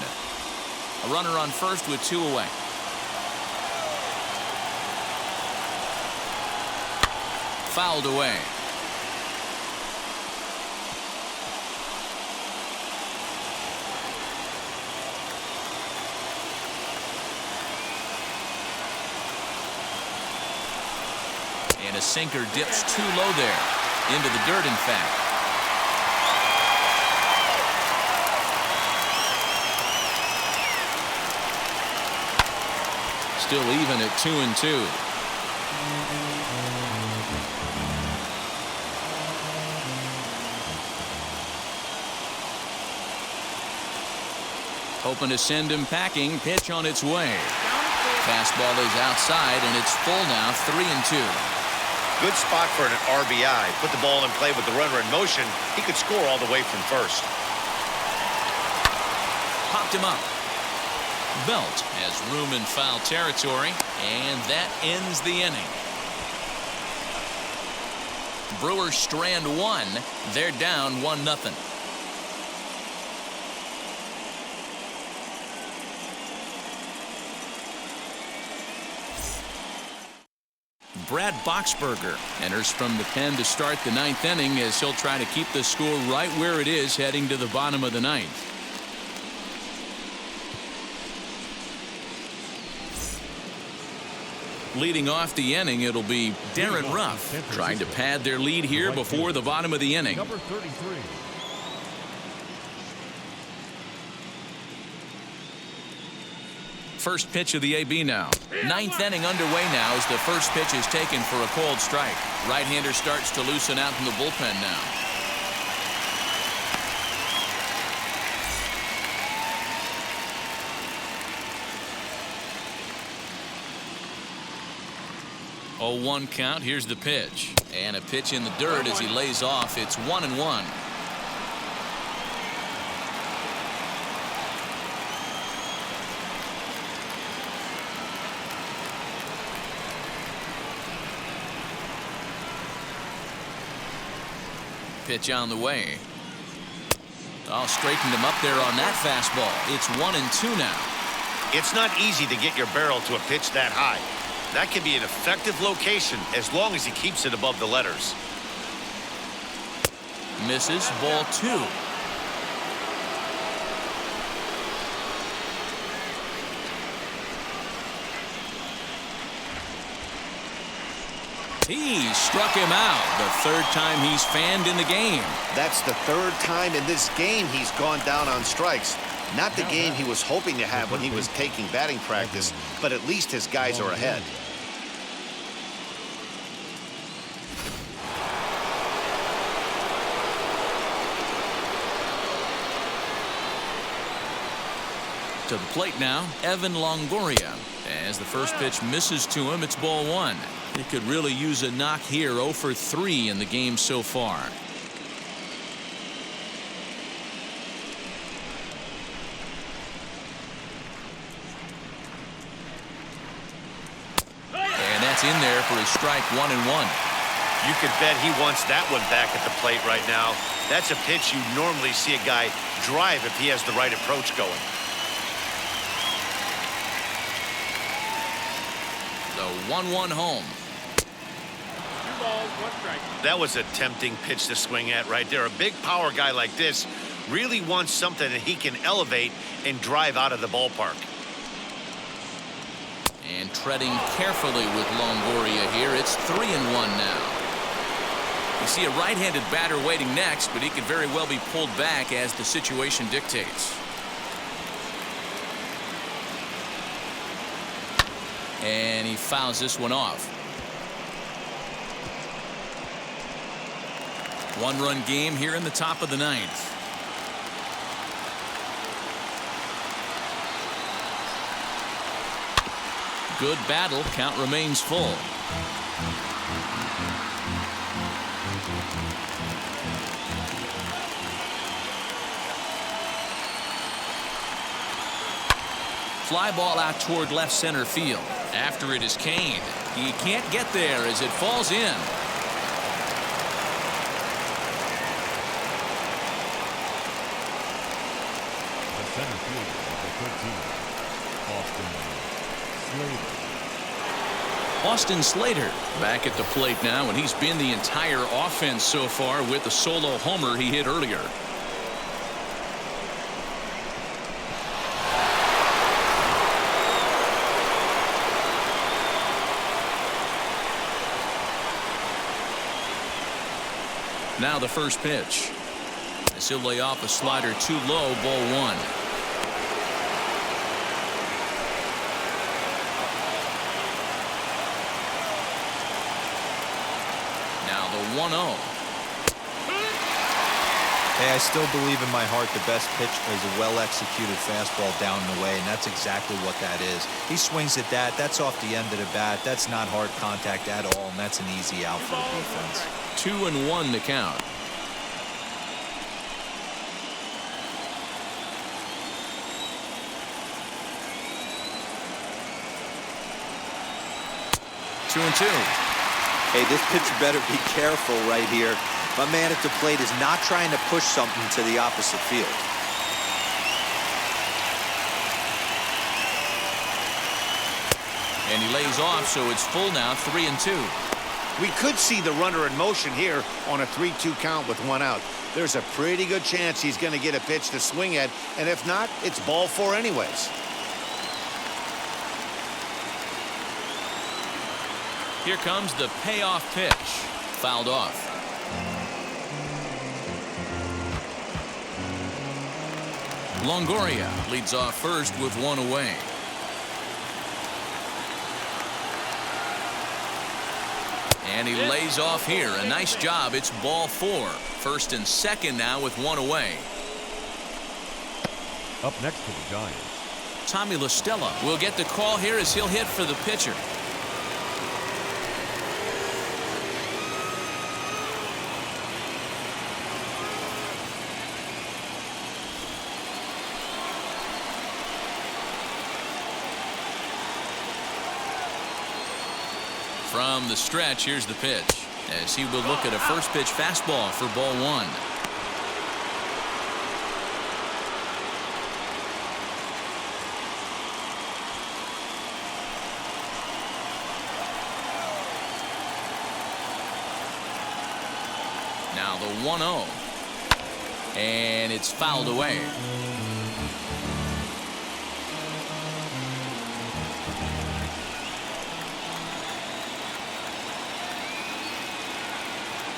A runner on first with 2 away. Fouled away. And a sinker dips too low there. Into the dirt, in fact. Still even at 2-2. Hoping to send him packing. Pitch on its way. Fastball is outside, and it's full now, 3-2. Good spot for an RBI. Put the ball in play with the runner in motion. He could score all the way from first. Popped him up. Belt has room in foul territory, and that ends the inning. Brewers strand 1. They're down 1-0. Brad Boxberger enters from the pen to start the 9th inning, as he'll try to keep the score right where it is heading to the bottom of the 9th. Leading off the inning, it'll be Darren Ruff trying to pad their lead here before the bottom of the inning. Number 33. First pitch of the AB now. Ninth inning underway now as the first pitch is taken for a cold strike. Right-hander starts to loosen out from the bullpen now. Oh, 1 count. Here's the pitch. And a pitch in the dirt as he lays off. It's 1-1. Pitch on the way. Oh, straightened him up there on that fastball. It's 1-2 now. It's not easy to get your barrel to a pitch that high. That can be an effective location as long as he keeps it above the letters. Misses. Ball 2. He struck him out. The third time he's fanned in the game. That's the third time in this game he's gone down on strikes. Not the game he was hoping to have when he was taking batting practice, but at least his guys are ahead. To the plate now, Evan Longoria. As the first pitch misses to him, it's ball 1. He could really use a knock here. 0 for 3 in the game so far. And that's in there for his strike. 1-1. You could bet he wants that one back at the plate right now. That's a pitch you normally see a guy drive if he has the right approach going. The 1-1 home. 2 balls, 1 strike. That was a tempting pitch to swing at right there. A big power guy like this really wants something that he can elevate and drive out of the ballpark. And treading carefully with Longoria here. It's 3-1 now. You see a right-handed batter waiting next, but he could very well be pulled back as the situation dictates. And he fouls this one off. 1-run game here in the top of the 9th. Good battle. Count remains full. Fly ball out toward left center field. After it is Kane. He can't get there as it falls in. The center fielder, number 13, Austin Slater back at the plate now, and he's been the entire offense so far with the solo homer he hit earlier. Now the first pitch. As he'll lay off a slider too low, ball 1. Now the 1-0. Hey, I still believe in my heart the best pitch is a well-executed fastball down the way, and that's exactly what that is. He swings at that. That's off the end of the bat. That's not hard contact at all, and that's an easy out for the defense. 2-1 the count. Two and 2. Hey, this pitcher better be careful right here. My man at the plate is not trying to push something to the opposite field. And he lays off, so it's full now, 3-2. We could see the runner in motion here on a 3-2 count with 1 out. There's a pretty good chance he's going to get a pitch to swing at, and if not, it's ball 4 anyways. Here comes the payoff pitch. Fouled off. Longoria leads off first with 1 away. And he lays off here. A nice job. It's ball 4. First and second now with one away. Up next for the Giants, Tommy La Stella will get the call here as he'll hit for the pitcher. From the stretch, here's the pitch as he will look at a first pitch fastball for ball 1. Now the 1-0, and it's fouled away.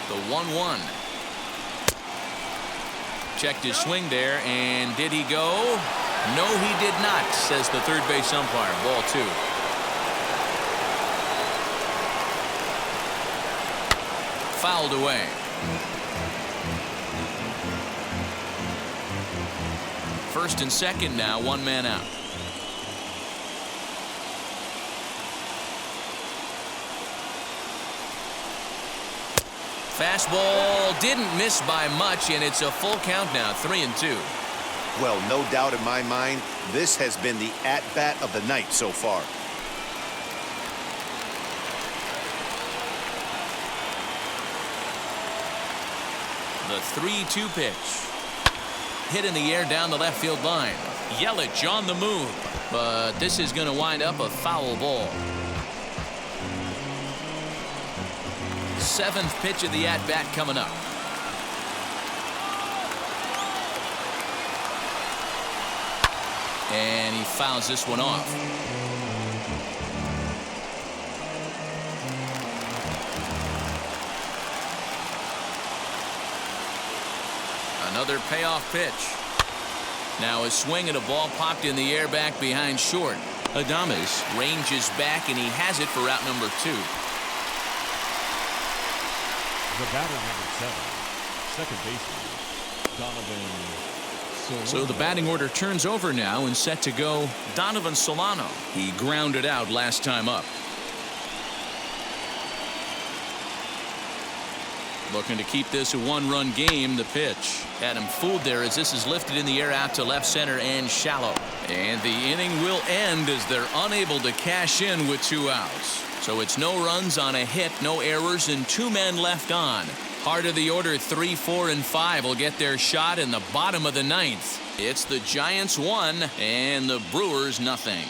The 1-1. Checked his swing there, and did he go? No, he did not, says the third base umpire. Ball 2. Fouled away. First and second now, one man out. Fastball didn't miss by much, and it's a full count now, 3-2. Well, no doubt in my mind, this has been the at-bat of the night so far. The 3-2 pitch. Hit in the air down the left field line. Yelich on the move, but this is going to wind up a foul ball. 7th pitch of the at-bat coming up. And he fouls this one off. Another payoff pitch. Now a swing and a ball popped in the air back behind short. Adames ranges back, and he has it for out number 2. the batter number 7, second baseman, Donovan Solano. So the batting order turns over now and set to go Donovan Solano. He grounded out last time up. Looking to keep this a one-run game. The pitch had him fooled there as this is lifted in the air out to left center and shallow. And the inning will end as they're unable to cash in with 2 outs. So it's no runs on a hit, no errors, and 2 men left on. Heart of the order 3, 4, and 5 will get their shot in the bottom of the 9th. It's the Giants 1 and the Brewers nothing.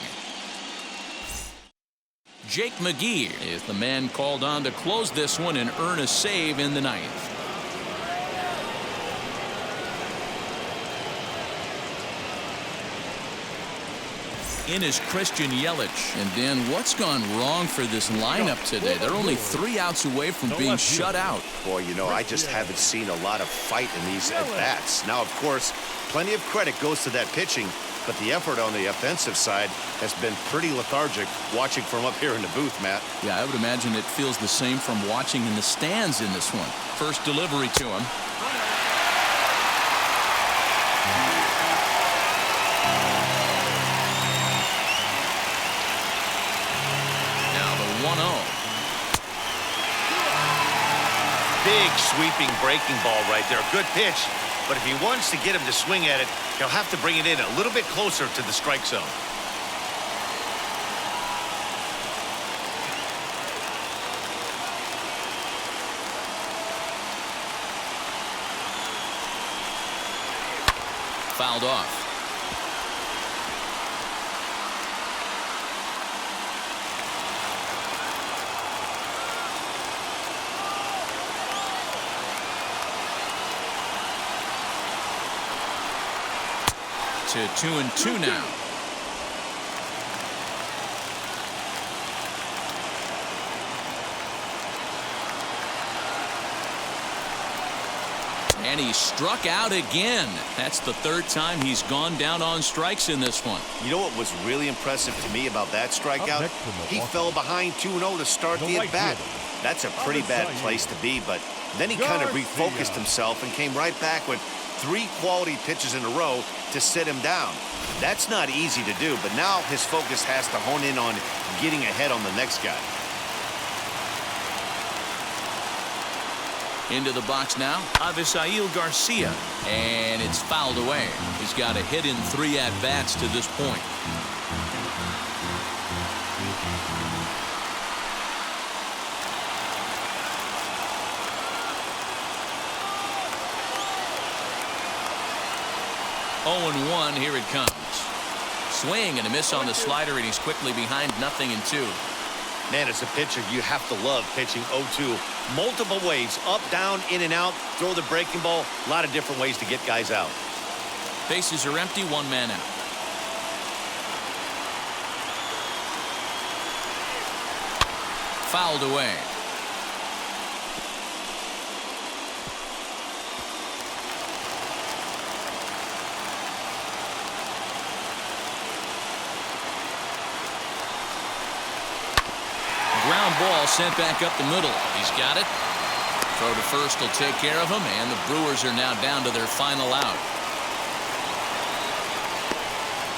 Jake McGee is the man called on to close this one and earn a save in the 9th. In is Christian Yelich. And Dan, what's gone wrong for this lineup today? They're only 3 outs away from being shut out. Boy, you know, I just haven't seen a lot of fight in these at-bats. Now, of course, plenty of credit goes to that pitching, but the effort on the offensive side has been pretty lethargic watching from up here in the booth, Matt. Yeah, I would imagine it feels the same from watching in the stands in this one. First delivery to him. Now the 1-0. Big sweeping breaking ball right there. Good pitch. But if he wants to get him to swing at it, he'll have to bring it in a little bit closer to the strike zone. Fouled off. To 2-2 now. And he struck out again. That's the 3rd time he's gone down on strikes in this one. You know what was really impressive to me about that strikeout? He fell behind 2-0 to start the at-bat. That's a pretty bad place to be, but then he kind of refocused himself and came right back with 3 quality pitches in a row to sit him down. That's not easy to do, but now his focus has to hone in on getting ahead on the next guy. Into the box now, Avisail Garcia, and it's fouled away. He's got a hit in 3 at-bats to this point. Oh, 0-1, here it comes. Swing and a miss on the slider, and he's quickly behind 0-2. Man, as a pitcher, you have to love pitching 0-2. Multiple ways, up, down, in and out, throw the breaking ball. A lot of different ways to get guys out. Bases are empty, 1 man out. Fouled away. Ground ball sent back up the middle. He's got it. Throw to first will take care of him, and the Brewers are now down to their final out.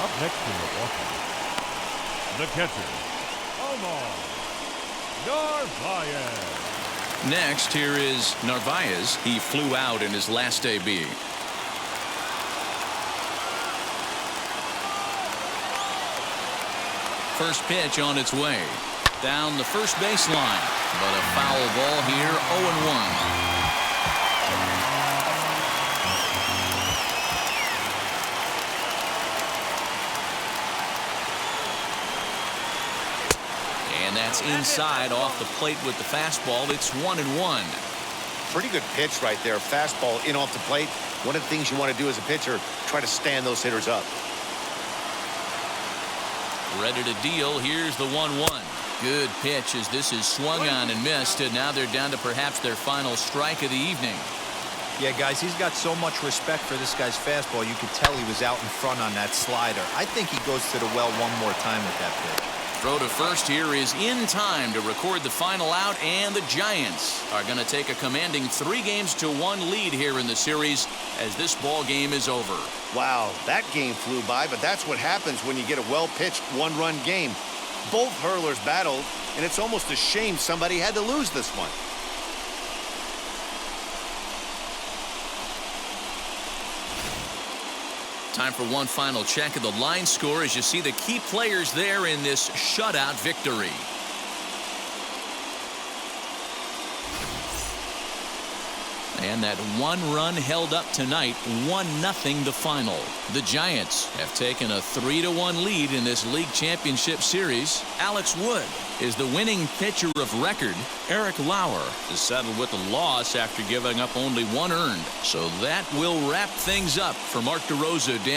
Up next in Milwaukee, the catcher, Omar Narvaez. Next, here is Narvaez. He flew out in his last AB. First pitch on its way. Down the first baseline, but a foul ball here, 0-1. And that's inside off the plate with the fastball. It's 1-1. Pretty good pitch right there. Fastball in off the plate. One of the things you want to do as a pitcher, try to stand those hitters up. Ready to deal. Here's the 1-1. Good pitch as this is swung on and missed, and now they're down to perhaps their final strike of the evening. Yeah, guys, he's got so much respect for this guy's fastball. You could tell he was out in front on that slider. I think he goes to the well one more time with that pitch. Throw to first here is in time to record the final out, and the Giants are going to take a commanding 3-1 lead here in the series as this ball game is over. Wow, that game flew by, but that's what happens when you get a well-pitched 1-run game. Both hurlers battled, and it's almost a shame somebody had to lose this one. Time for one final check of the line score as you see the key players there in this shutout victory. And that 1 run held up tonight, 1-0 the final. The Giants have taken a 3-1 lead in this league championship series. Alex Wood is the winning pitcher of record. Eric Lauer is settled with a loss after giving up only 1 earned. So that will wrap things up for Mark DeRosa, Dan